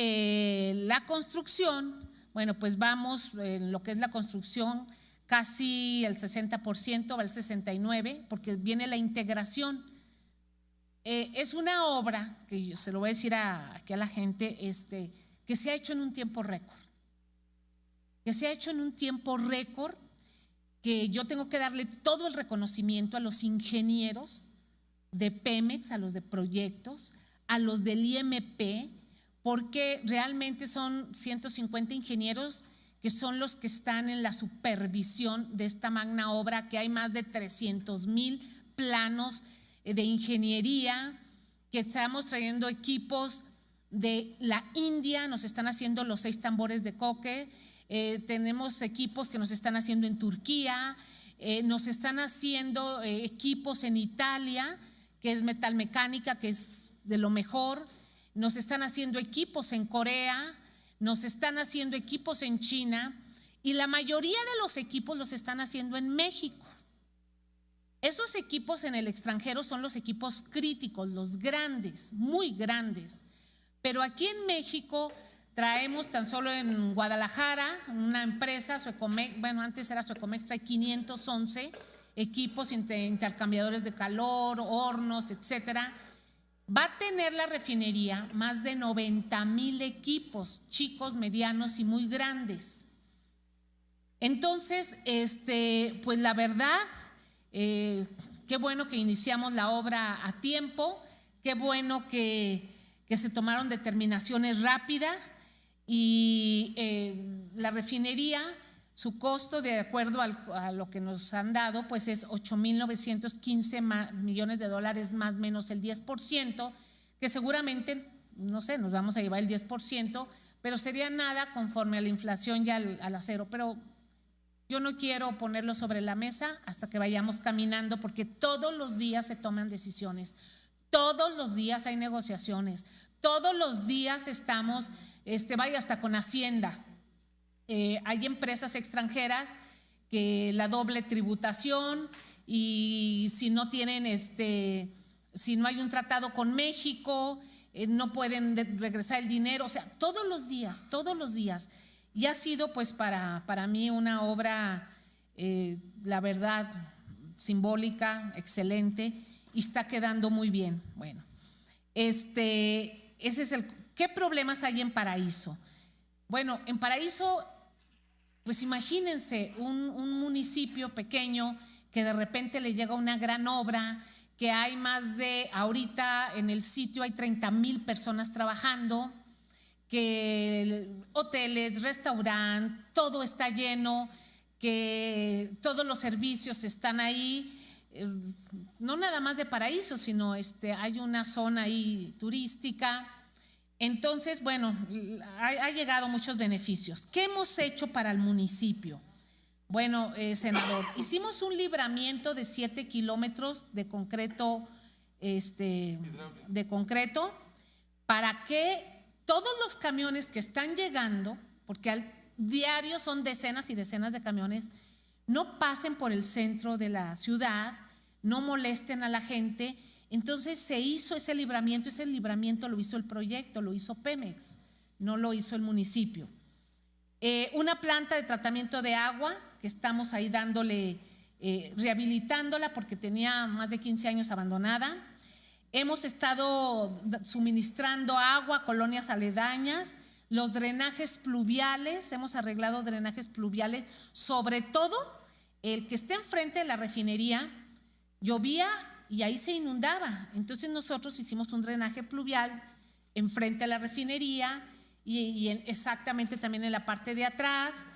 la construcción, bueno, pues vamos en lo que es la construcción casi el 60%, va el 69%, porque viene la integración. Es una obra, que yo se lo voy a decir aquí a la gente, que se ha hecho en un tiempo récord. Que yo tengo que darle todo el reconocimiento a los ingenieros de Pemex, a los de proyectos, a los del IMP, porque realmente son 150 ingenieros que son los que están en la supervisión de esta magna obra, que hay más de 300,000 planos de ingeniería, que estamos trayendo equipos de la India, nos están haciendo los 6 tambores de coque, tenemos equipos que nos están haciendo en Turquía, nos están haciendo equipos en Italia, que es metalmecánica, que es de lo mejor. Nos están haciendo equipos en Corea, nos están haciendo equipos en China y la mayoría de los equipos los están haciendo en México. Esos equipos en el extranjero son los equipos críticos, los grandes, muy grandes. Pero aquí en México traemos tan solo en Guadalajara una empresa, Suecomex, bueno, antes era Suecomex, trae 511 equipos, intercambiadores de calor, hornos, etcétera. Va a tener la refinería más de 90,000 equipos, chicos, medianos y muy grandes. Entonces, pues la verdad, qué bueno que iniciamos la obra a tiempo, qué bueno que se tomaron determinaciones rápidas y la refinería, su costo de acuerdo a lo que nos han dado, pues es 8,915 millones de dólares más menos el 10%, que seguramente, no sé, nos vamos a llevar el 10%, pero sería nada conforme a la inflación y al acero. Pero yo no quiero ponerlo sobre la mesa hasta que vayamos caminando, porque todos los días se toman decisiones, todos los días hay negociaciones, todos los días estamos, vaya hasta con Hacienda. Hay empresas extranjeras que la doble tributación y si no tienen, si no hay un tratado con México, no pueden regresar el dinero, o sea, todos los días. Y ha sido pues para mí una obra, la verdad, simbólica, excelente y está quedando muy bien. Bueno, Ese es ¿qué problemas hay en Paraíso? Bueno, en Paraíso, pues imagínense un municipio pequeño que de repente le llega una gran obra, que hay ahorita en el sitio hay 30,000 personas trabajando, que hoteles, restaurantes, todo está lleno, que todos los servicios están ahí, no nada más de Paraíso, sino hay una zona ahí turística. Entonces, bueno, ha llegado muchos beneficios. ¿Qué hemos hecho para el municipio? Bueno, senador, hicimos un libramiento de 7 kilómetros de concreto, para que todos los camiones que están llegando, porque al diario son decenas y decenas de camiones, no pasen por el centro de la ciudad, no molesten a la gente. Entonces se hizo ese libramiento lo hizo el proyecto, lo hizo Pemex, no lo hizo el municipio. Una planta de tratamiento de agua que estamos ahí rehabilitándola porque tenía más de 15 años abandonada. Hemos estado suministrando agua a colonias aledañas, los drenajes pluviales, hemos arreglado drenajes pluviales, sobre todo el que está enfrente de la refinería, llovía y ahí se inundaba. Entonces nosotros hicimos un drenaje pluvial enfrente a la refinería y exactamente también en la parte de atrás,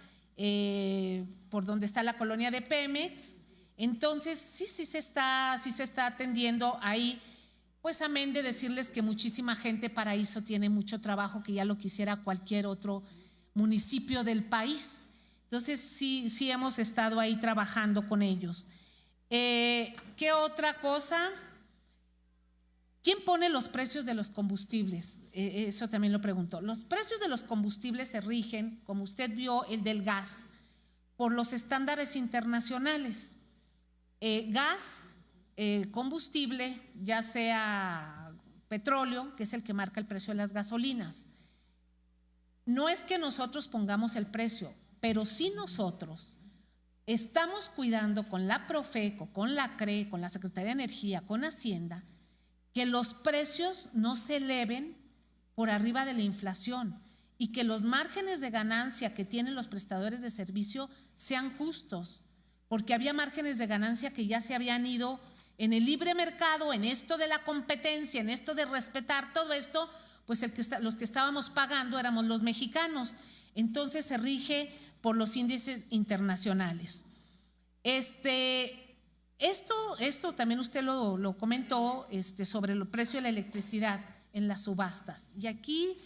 por donde está la colonia de Pemex. Entonces sí se está atendiendo ahí. Pues amén de decirles que muchísima gente Paraíso tiene mucho trabajo que ya lo quisiera cualquier otro municipio del país. Entonces sí hemos estado ahí trabajando con ellos. ¿Qué otra cosa? ¿Quién pone los precios de los combustibles? Eso también lo pregunto. Los precios de los combustibles se rigen, como usted vio el del gas, por los estándares internacionales. Gas, combustible, ya sea petróleo, que es el que marca el precio de las gasolinas. No es que nosotros pongamos el precio, pero sí nosotros estamos cuidando con la Profeco, con la CRE, con la Secretaría de Energía, con Hacienda, que los precios no se eleven por arriba de la inflación y que los márgenes de ganancia que tienen los prestadores de servicio sean justos, porque había márgenes de ganancia que ya se habían ido en el libre mercado, en esto de la competencia, en esto de respetar todo esto, pues los que estábamos pagando éramos los mexicanos. Entonces se rige por los índices internacionales. Esto también usted lo comentó sobre el precio de la electricidad en las subastas. Y aquí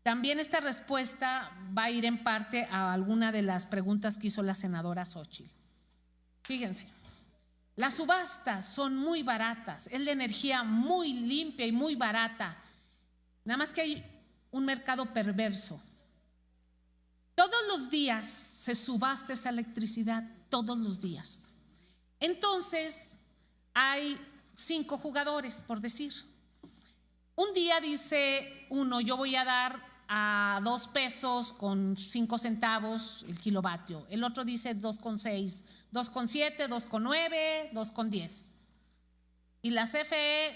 también esta respuesta va a ir en parte a alguna de las preguntas que hizo la senadora Xóchitl. Fíjense, las subastas son muy baratas, es la energía muy limpia y muy barata. Nada más que hay un mercado perverso. Todos los días se subasta esa electricidad, todos los días. Entonces, hay 5 jugadores, por decir. Un día dice uno, yo voy a dar a 2 pesos con 5 centavos el kilovatio. El otro dice 2,6, 2,7, 2,9, 2,10. Y la CFE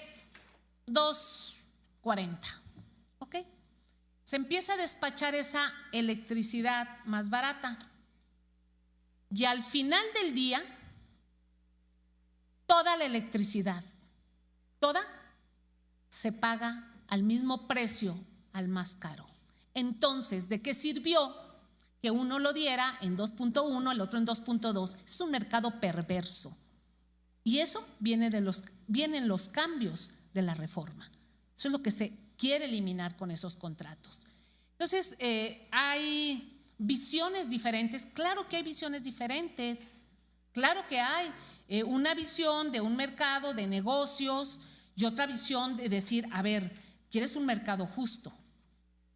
2,40. ¿Ok? Se empieza a despachar esa electricidad más barata. Y al final del día, toda la electricidad, toda, se paga al mismo precio, al más caro. Entonces, ¿de qué sirvió que uno lo diera en 2.1, el otro en 2.2? Es un mercado perverso. Y eso vienen los cambios de la reforma. Eso es lo que se quiere eliminar con esos contratos. Entonces, hay visiones diferentes. Claro que hay visiones diferentes. Claro que hay una visión de un mercado de negocios y otra visión de decir, a ver, quieres un mercado justo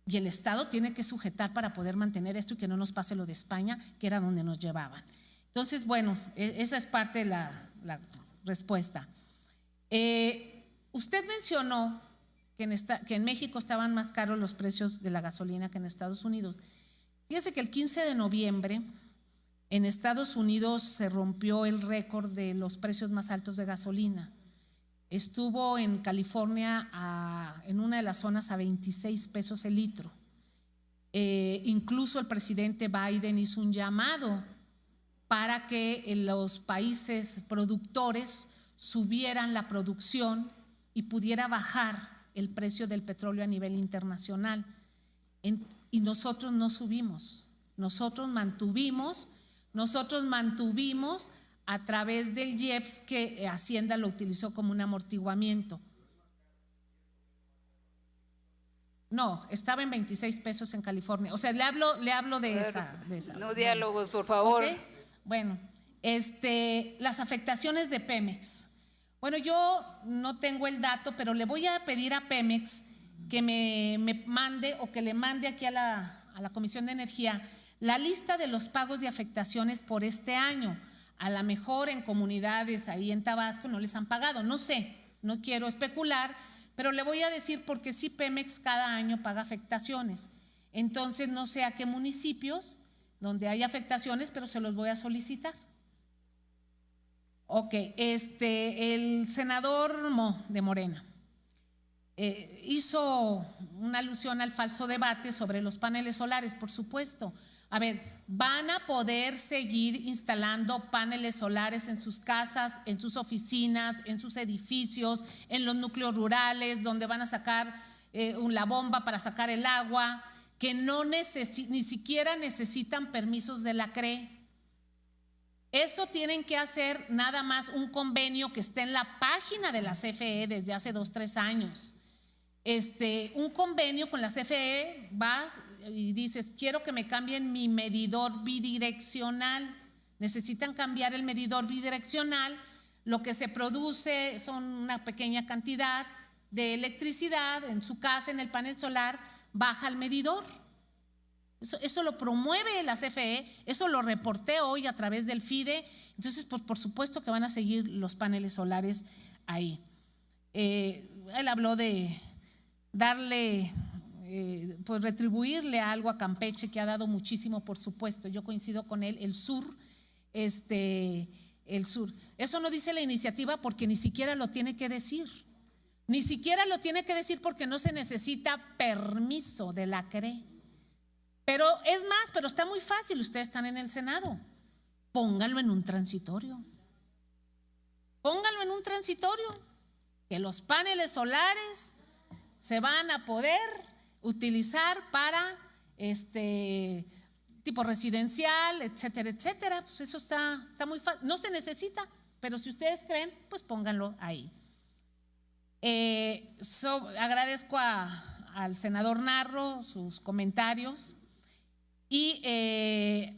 y el Estado tiene que sujetar para poder mantener esto y que no nos pase lo de España, que era donde nos llevaban. Entonces, bueno, esa es parte de la respuesta. Usted mencionó que en México estaban más caros los precios de la gasolina que en Estados Unidos. Fíjese que el 15 de noviembre en Estados Unidos se rompió el récord de los precios más altos de gasolina. estuvo en California en una de las zonas a 26 pesos el litro. Incluso el presidente Biden hizo un llamado para que los países productores subieran la producción y pudiera bajar el precio del petróleo a nivel internacional. Y nosotros no subimos, nosotros mantuvimos a través del IEPS, que Hacienda lo utilizó como un amortiguamiento. No, estaba en 26 pesos en California. O sea, le hablo de esa. No diálogos, por favor. ¿Okay? Bueno, las afectaciones de Pemex. Bueno, yo no tengo el dato, pero le voy a pedir a Pemex que me mande, o que le mande aquí a la Comisión de Energía la lista de los pagos de afectaciones por este año. A lo mejor en comunidades ahí en Tabasco no les han pagado, no sé, no quiero especular, pero le voy a decir porque sí, Pemex cada año paga afectaciones. Entonces no sé a qué municipios donde hay afectaciones, pero se los voy a solicitar. Ok, el senador de Morena hizo una alusión al falso debate sobre los paneles solares, por supuesto. A ver, van a poder seguir instalando paneles solares en sus casas, en sus oficinas, en sus edificios, en los núcleos rurales, donde van a sacar la bomba para sacar el agua, que ni siquiera necesitan permisos de la CRE. Eso tienen que hacer nada más un convenio que esté en la página de la CFE desde hace 2 o 3 años. Un convenio con la CFE, vas y dices, quiero que me cambien mi medidor bidireccional. Necesitan cambiar el medidor bidireccional. Lo que se produce son una pequeña cantidad de electricidad en su casa, en el panel solar, baja el medidor. Eso lo promueve la CFE, eso lo reporté hoy a través del FIDE. Entonces, pues, por supuesto que van a seguir los paneles solares ahí. Él habló de darle, pues retribuirle algo a Campeche, que ha dado muchísimo, por supuesto. Yo coincido con él, el sur. Eso no dice la iniciativa porque ni siquiera lo tiene que decir. Ni siquiera lo tiene que decir porque no se necesita permiso de la CRE. Pero es más, pero está muy fácil, ustedes están en el Senado. Pónganlo en un transitorio. Pónganlo en un transitorio. Que los paneles solares se van a poder utilizar para tipo residencial, etcétera, etcétera. Pues eso está muy fácil. No se necesita, pero si ustedes creen, pues pónganlo ahí. Agradezco al senador Narro sus comentarios y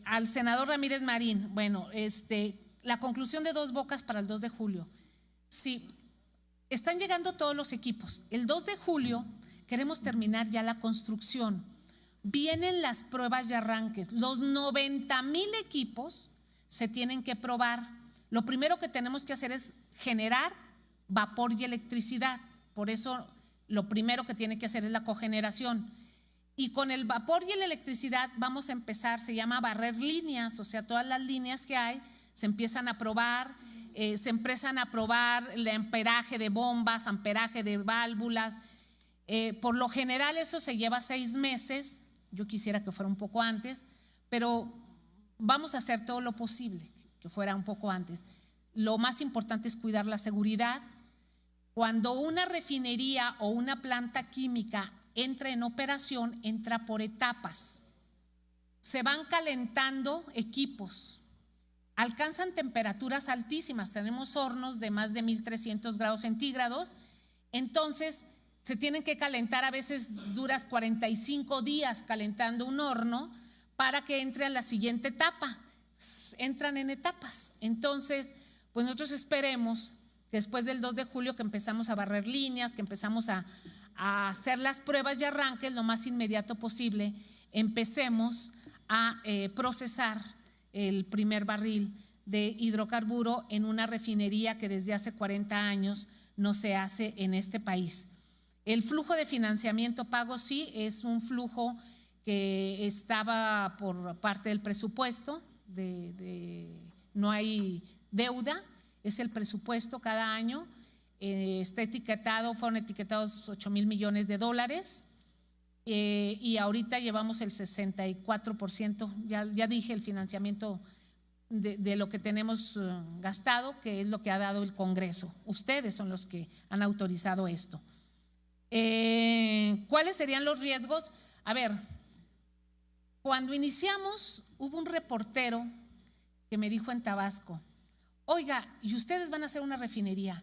al senador Ramírez Marín. Bueno, la conclusión de Dos Bocas para el 2 de julio. Sí, están llegando todos los equipos. El 2 de julio queremos terminar ya la construcción. Vienen las pruebas de arranques. Los 90,000 equipos se tienen que probar. Lo primero que tenemos que hacer es generar vapor y electricidad. Por eso lo primero que tiene que hacer es la cogeneración. Y con el vapor y la electricidad vamos a empezar, se llama barrer líneas, o sea, todas las líneas que hay se empiezan a probar, se empiezan a probar el amperaje de bombas, amperaje de válvulas. Por lo general eso se lleva 6 meses, yo quisiera que fuera un poco antes, pero vamos a hacer todo lo posible que fuera un poco antes. Lo más importante es cuidar la seguridad. Cuando una refinería o una planta química entra en operación, entra por etapas. Se van calentando equipos, alcanzan temperaturas altísimas, tenemos hornos de más de 1300 grados centígrados, entonces se tienen que calentar, a veces duras 45 días calentando un horno para que entre a la siguiente etapa. Entran en etapas. Entonces, pues nosotros esperemos que después del 2 de julio que empezamos a barrer líneas, que empezamos a hacer las pruebas de arranque lo más inmediato posible, empecemos a procesar el primer barril de hidrocarburo en una refinería que desde hace 40 años no se hace en este país. El flujo de financiamiento pago sí es un flujo que estaba por parte del presupuesto, no hay deuda, es el presupuesto cada año. está etiquetado, fueron etiquetados 8,000 millones de dólares. Y ahorita llevamos el 64%, ya dije, el financiamiento de lo que tenemos gastado, que es lo que ha dado el Congreso. Ustedes son los que han autorizado esto. ¿Cuáles serían los riesgos? A ver, cuando iniciamos hubo un reportero que me dijo en Tabasco, oiga, ¿y ustedes van a hacer una refinería?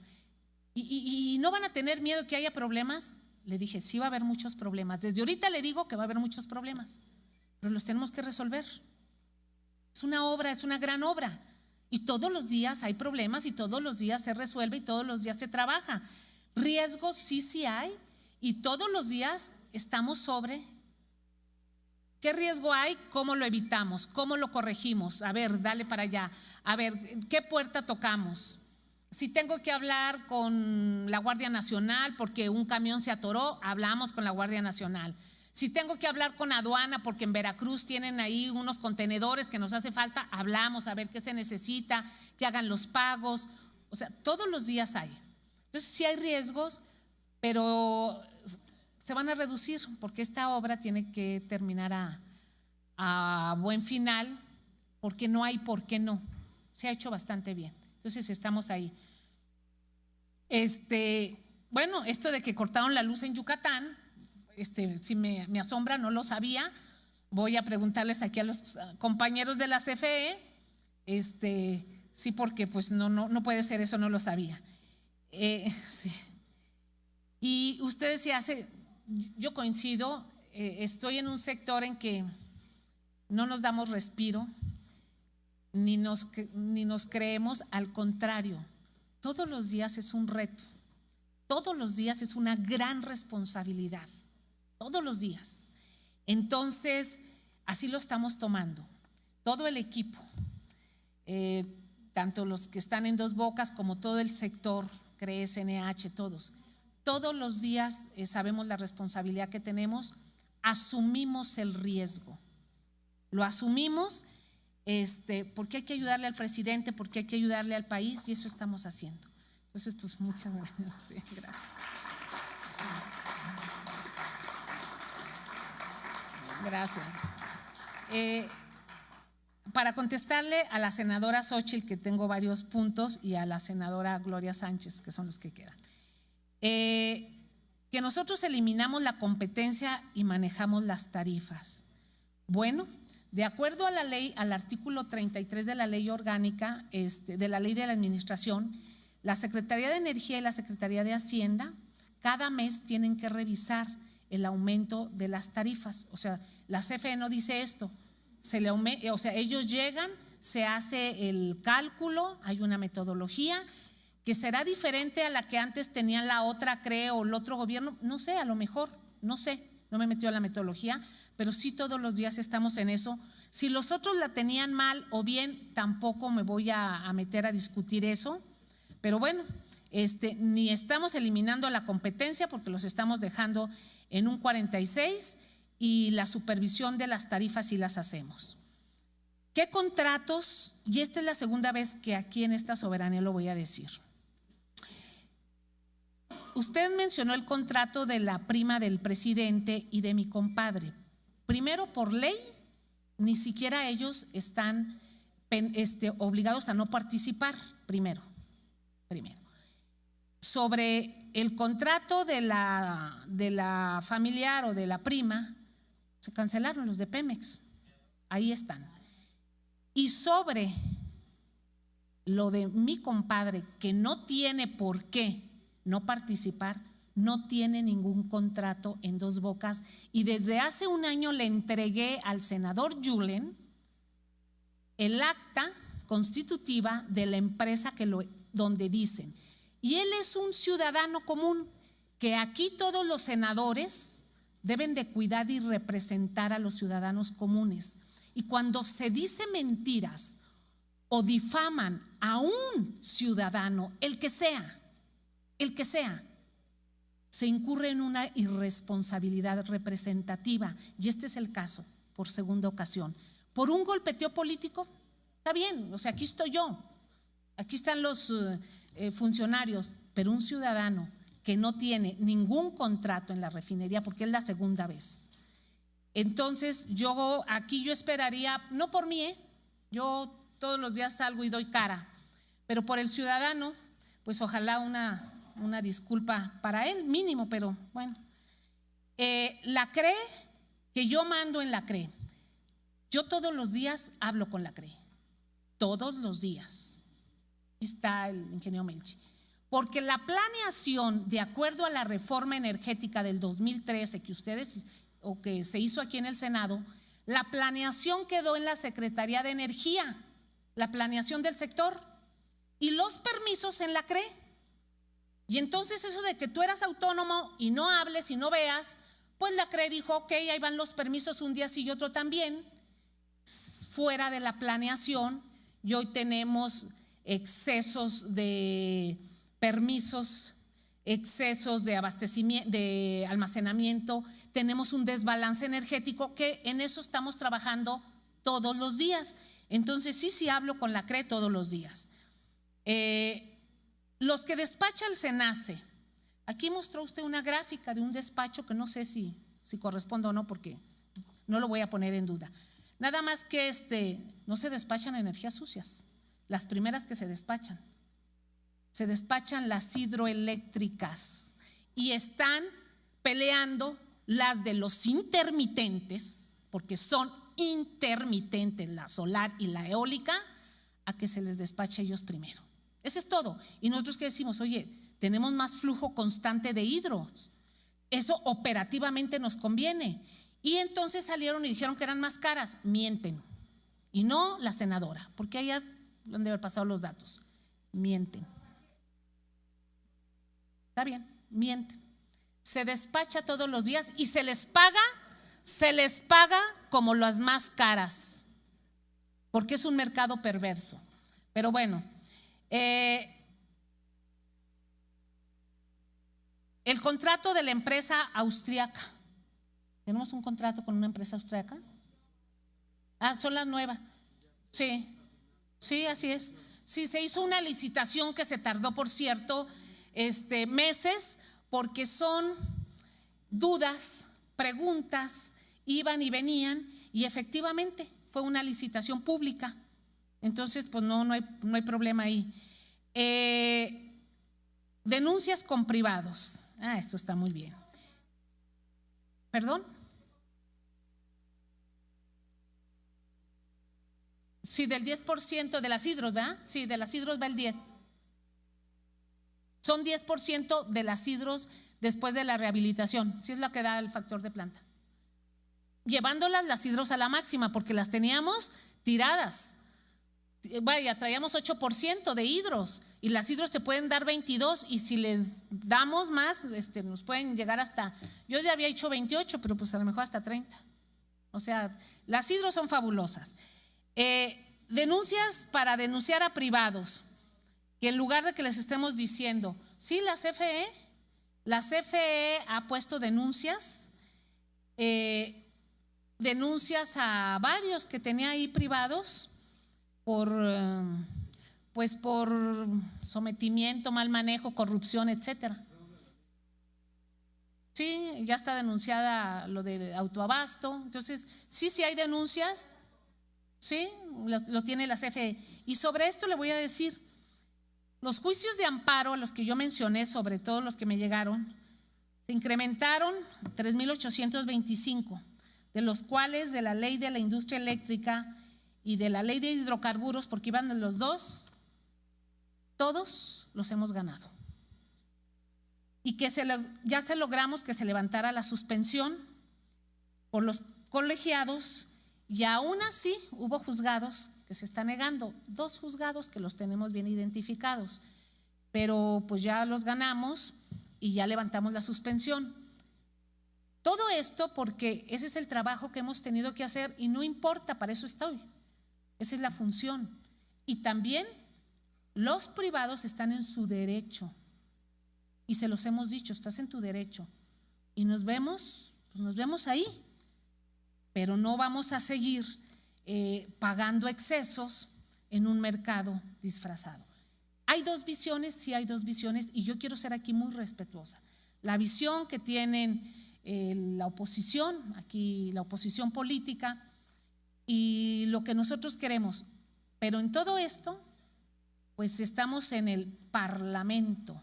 ¿Y no van a tener miedo que haya problemas? Le dije, sí va a haber muchos problemas. Desde ahorita le digo que va a haber muchos problemas, pero los tenemos que resolver. Es una obra, es una gran obra. Y todos los días hay problemas y todos los días se resuelve y todos los días se trabaja. Riesgos sí hay y todos los días estamos sobre. ¿Qué riesgo hay? ¿Cómo lo evitamos? ¿Cómo lo corregimos? A ver, dale para allá. A ver, ¿qué puerta tocamos? Si tengo que hablar con la Guardia Nacional porque un camión se atoró, hablamos con la Guardia Nacional. Si tengo que hablar con aduana porque en Veracruz tienen ahí unos contenedores que nos hace falta, hablamos a ver qué se necesita, que hagan los pagos. O sea, todos los días hay. Entonces sí hay riesgos, pero se van a reducir porque esta obra tiene que terminar a buen final, porque no hay por qué no. Se ha hecho bastante bien. Entonces estamos ahí. Bueno, esto de que cortaron la luz en Yucatán, sí me asombra, no lo sabía. Voy a preguntarles aquí a los compañeros de la CFE. Sí, porque pues no puede ser eso, no lo sabía. Sí. Y usted decía, yo coincido, estoy en un sector en que no nos damos respiro, ni nos creemos, al contrario, todos los días es un reto, todos los días es una gran responsabilidad, todos los días. Entonces, así lo estamos tomando, todo el equipo, tanto los que están en Dos Bocas como todo el sector, CRE, CNH, todos los días sabemos la responsabilidad que tenemos, asumimos el riesgo, lo asumimos. Porque hay que ayudarle al presidente, porque hay que ayudarle al país, y eso estamos haciendo. Entonces, pues muchas gracias. Sí, gracias. Gracias. Para contestarle a la senadora Xóchitl, que tengo varios puntos, y a la senadora Gloria Sánchez, que son los que quedan. Que nosotros eliminamos la competencia y manejamos las tarifas. Bueno, de acuerdo a la ley, al artículo 33 de la ley orgánica, de la ley de la administración, la Secretaría de Energía y la Secretaría de Hacienda cada mes tienen que revisar el aumento de las tarifas. O sea, la CFE no dice esto, o sea, ellos llegan, se hace el cálculo, hay una metodología que será diferente a la que antes tenían la otra CRE o el otro gobierno, no sé, a lo mejor, no sé, no me metió a la metodología, pero sí todos los días estamos en eso. Si los otros la tenían mal o bien, tampoco me voy a meter a discutir eso, pero bueno, ni estamos eliminando la competencia porque los estamos dejando en un 46 y la supervisión de las tarifas sí las hacemos. ¿Qué contratos? Y esta es la segunda vez que aquí en esta soberanía lo voy a decir. Usted mencionó el contrato de la prima del presidente y de mi compadre. Primero, por ley, ni siquiera ellos están obligados a no participar, primero. Sobre el contrato de la familiar o de la prima, se cancelaron los de Pemex, ahí están. Y sobre lo de mi compadre, que no tiene por qué no participar, no tiene ningún contrato en Dos Bocas, y desde hace un año le entregué al senador Yulen el acta constitutiva de la empresa donde dicen, y él es un ciudadano común, que aquí todos los senadores deben de cuidar y representar a los ciudadanos comunes, y cuando se dice mentiras o difaman a un ciudadano, el que sea, se incurre en una irresponsabilidad representativa, y este es el caso, por segunda ocasión. Por un golpeteo político, está bien, o sea, aquí estoy yo, aquí están los funcionarios, pero un ciudadano que no tiene ningún contrato en la refinería, porque es la segunda vez. Entonces, yo esperaría, no por mí, yo todos los días salgo y doy cara, pero por el ciudadano, pues ojalá una disculpa para él, mínimo, pero bueno. La CRE, que yo mando en la CRE, yo todos los días hablo con la CRE, todos los días. Aquí está el ingeniero Melchi. Porque la planeación, de acuerdo a la reforma energética del 2013 que se hizo aquí en el Senado, la planeación quedó en la Secretaría de Energía, la planeación del sector, y los permisos en la CRE. Y entonces eso de que tú eras autónomo y no hables y no veas, pues la CRE dijo, ok, ahí van los permisos un día sí y otro también, fuera de la planeación, y hoy tenemos excesos de permisos, excesos de abastecimiento, de almacenamiento, tenemos un desbalance energético que en eso estamos trabajando todos los días. Entonces sí hablo con la CRE todos los días. Los que despacha el SENACE, aquí mostró usted una gráfica de un despacho que no sé si corresponde o no, porque no lo voy a poner en duda. Nada más que no se despachan energías sucias, las primeras que se despachan las hidroeléctricas y están peleando las de los intermitentes, porque son intermitentes la solar y la eólica, a que se les despache a ellos primero. Eso es todo. Y nosotros que decimos, oye, tenemos más flujo constante de hidros, eso operativamente nos conviene. Y entonces salieron y dijeron que eran más caras. Mienten. Y no la senadora, porque allá han de haber pasado los datos. Mienten. Está bien, mienten. Se despacha todos los días y se les paga como las más caras, porque es un mercado perverso. Pero bueno, el contrato de la empresa austriaca. ¿Tenemos un contrato con una empresa austriaca? Son las nuevas. Sí, así es. Sí, se hizo una licitación que se tardó, por cierto, meses, porque son dudas, preguntas, iban y venían, y efectivamente fue una licitación pública. Entonces, pues no hay problema ahí. Denuncias con privados. Esto está muy bien. ¿Perdón? Sí, del 10% de las hidros, ¿verdad? Sí, de las hidros va el 10%. Son 10% de las hidros después de la rehabilitación, sí es lo que da el factor de planta. Llevándolas las hidros a la máxima, porque las teníamos tiradas. Vaya, traíamos 8% de hidros y las hidros te pueden dar 22, y si les damos más, nos pueden llegar hasta, yo ya había hecho 28, pero pues a lo mejor hasta 30. O sea, las hidros son fabulosas. Denuncias para denunciar a privados, que en lugar de que les estemos diciendo, sí, la CFE ha puesto denuncias a varios que tenía ahí privados por sometimiento, mal manejo, corrupción, etcétera. Sí, ya está denunciada lo del autoabasto. Entonces, sí hay denuncias, sí, lo tiene la CFE. Y sobre esto le voy a decir, los juicios de amparo a los que yo mencioné, sobre todo los que me llegaron, se incrementaron 3,825, de los cuales de la ley de la industria eléctrica y de la ley de hidrocarburos, porque iban de los dos, todos los hemos ganado. Y que ya se logramos que se levantara la suspensión por los colegiados, y aún así hubo juzgados que se están negando, 2 juzgados que los tenemos bien identificados, pero pues ya los ganamos y ya levantamos la suspensión. Todo esto porque ese es el trabajo que hemos tenido que hacer, y no importa, para eso estoy, esa es la función. Y también los privados están en su derecho, y se los hemos dicho, estás en tu derecho, y nos vemos ahí, pero no vamos a seguir pagando excesos en un mercado disfrazado. ¿Hay dos visiones? Sí, hay dos visiones, y yo quiero ser aquí muy respetuosa. La visión que tienen la oposición, aquí la oposición política, y lo que nosotros queremos. Pero en todo esto, pues estamos en el parlamento,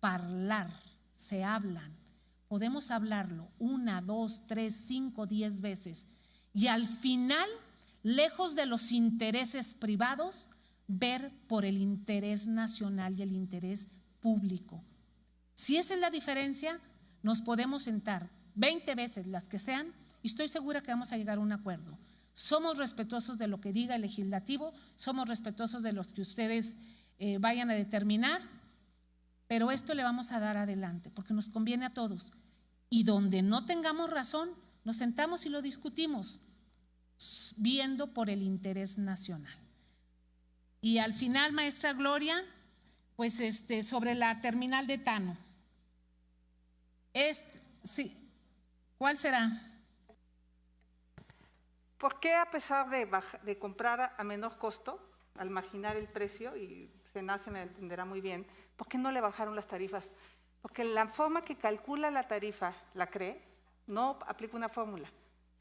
hablar, se hablan. Podemos hablarlo 1, 2, 3, 5, 10 veces. Y al final, lejos de los intereses privados, ver por el interés nacional y el interés público. Si esa es la diferencia, nos podemos sentar 20 veces, las que sean, y estoy segura que vamos a llegar a un acuerdo. Somos respetuosos de lo que diga el legislativo, somos respetuosos de los que ustedes vayan a determinar, pero esto le vamos a dar adelante, porque nos conviene a todos. Y donde no tengamos razón, nos sentamos y lo discutimos, viendo por el interés nacional. Y al final, maestra Gloria, pues sobre la terminal de Tano. Sí, ¿cuál será? ¿Por qué, a pesar de comprar a menor costo, al marginar el precio, y SENACE me entenderá muy bien, por qué no le bajaron las tarifas? Porque la forma que calcula la tarifa, la CRE, no aplica una fórmula,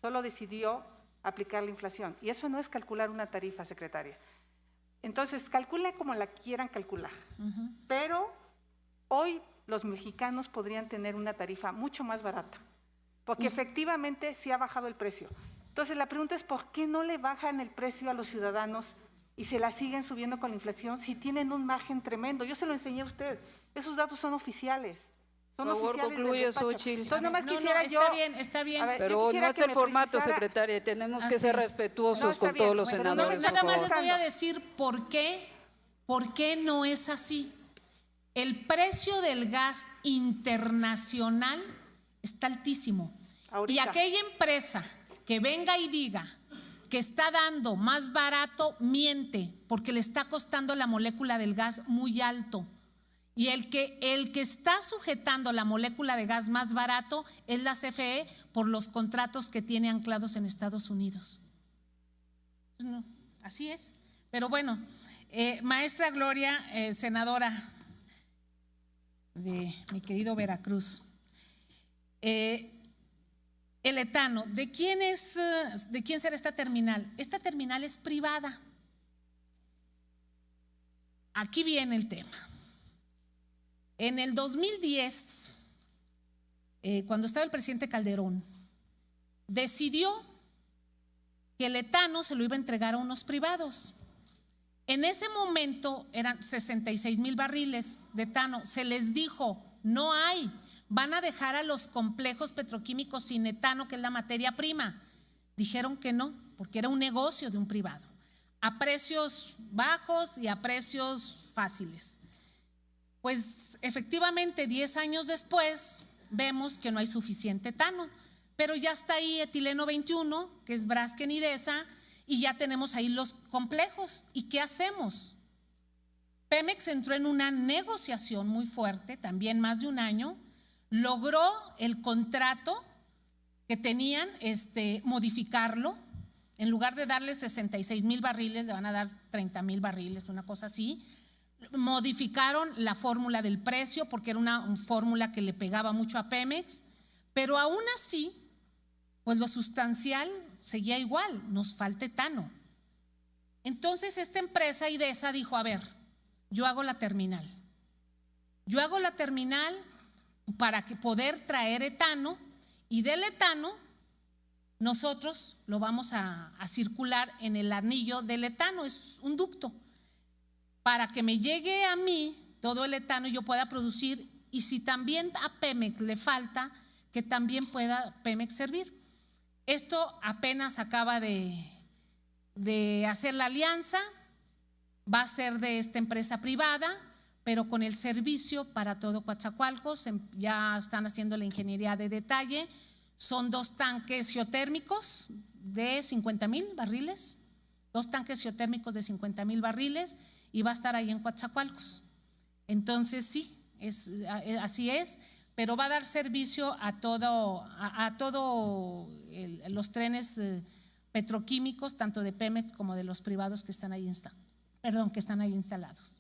solo decidió aplicar la inflación. Y eso no es calcular una tarifa, secretaria. Entonces, calcule como la quieran calcular. Pero hoy los mexicanos podrían tener una tarifa mucho más barata, porque efectivamente sí ha bajado el precio. Entonces, la pregunta es, ¿por qué no le bajan el precio a los ciudadanos y se la siguen subiendo con la inflación si tienen un margen tremendo? Yo se lo enseñé a usted. Esos datos son oficiales. Son oficiales del despacho. Entonces, nomás quisiera yo… Está bien. ver, Pero no es el formato, secretaria. Tenemos que ser respetuosos con todos los senadores. Nada más les voy a decir por qué no es así. El precio del gas internacional está altísimo. Ahorita. Y aquella empresa que venga y diga que está dando más barato, miente, porque le está costando la molécula del gas muy alto. Y el que está sujetando la molécula de gas más barato es la CFE por los contratos que tiene anclados en Estados Unidos. No, así es. Pero bueno, maestra Gloria, senadora de mi querido Veracruz, el etano, ¿de quién será esta terminal? Esta terminal es privada. Aquí viene el tema. En el 2010, cuando estaba el presidente Calderón, decidió que el etano se lo iba a entregar a unos privados. En ese momento eran 66,000 barriles de etano. Se les dijo, no hay, van a dejar a los complejos petroquímicos sin etano, que es la materia prima. Dijeron que no, porque era un negocio de un privado, a precios bajos y a precios fáciles. Pues efectivamente 10 años después vemos que no hay suficiente etano, pero ya está ahí etileno 21, que es Braskem y Idesa, y ya tenemos ahí los complejos. ¿Y qué hacemos? Pemex entró en una negociación muy fuerte, también más de un año, logró el contrato que tenían, modificarlo. En lugar de darles 66,000 barriles, le van a dar 30,000 barriles, una cosa así. Modificaron la fórmula del precio porque era una fórmula que le pegaba mucho a Pemex, pero aún así, pues lo sustancial seguía igual, nos falta etano. Entonces esta empresa Idesa dijo, a ver, yo hago la terminal para poder traer etano, y del etano nosotros lo vamos a circular en el anillo del etano, es un ducto, para que me llegue a mí todo el etano y yo pueda producir, y si también a Pemex le falta, que también pueda Pemex servir. Esto apenas acaba de hacer la alianza, va a ser de esta empresa privada, pero con el servicio para todo Coatzacoalcos. Ya están haciendo la ingeniería de detalle. Son 2 tanques geotérmicos de 50,000 barriles, 2 tanques geotérmicos de 50,000 barriles, y va a estar ahí en Coatzacoalcos. Entonces sí, así es, pero va a dar servicio a todo los trenes petroquímicos, tanto de Pemex como de los privados que están ahí instalados.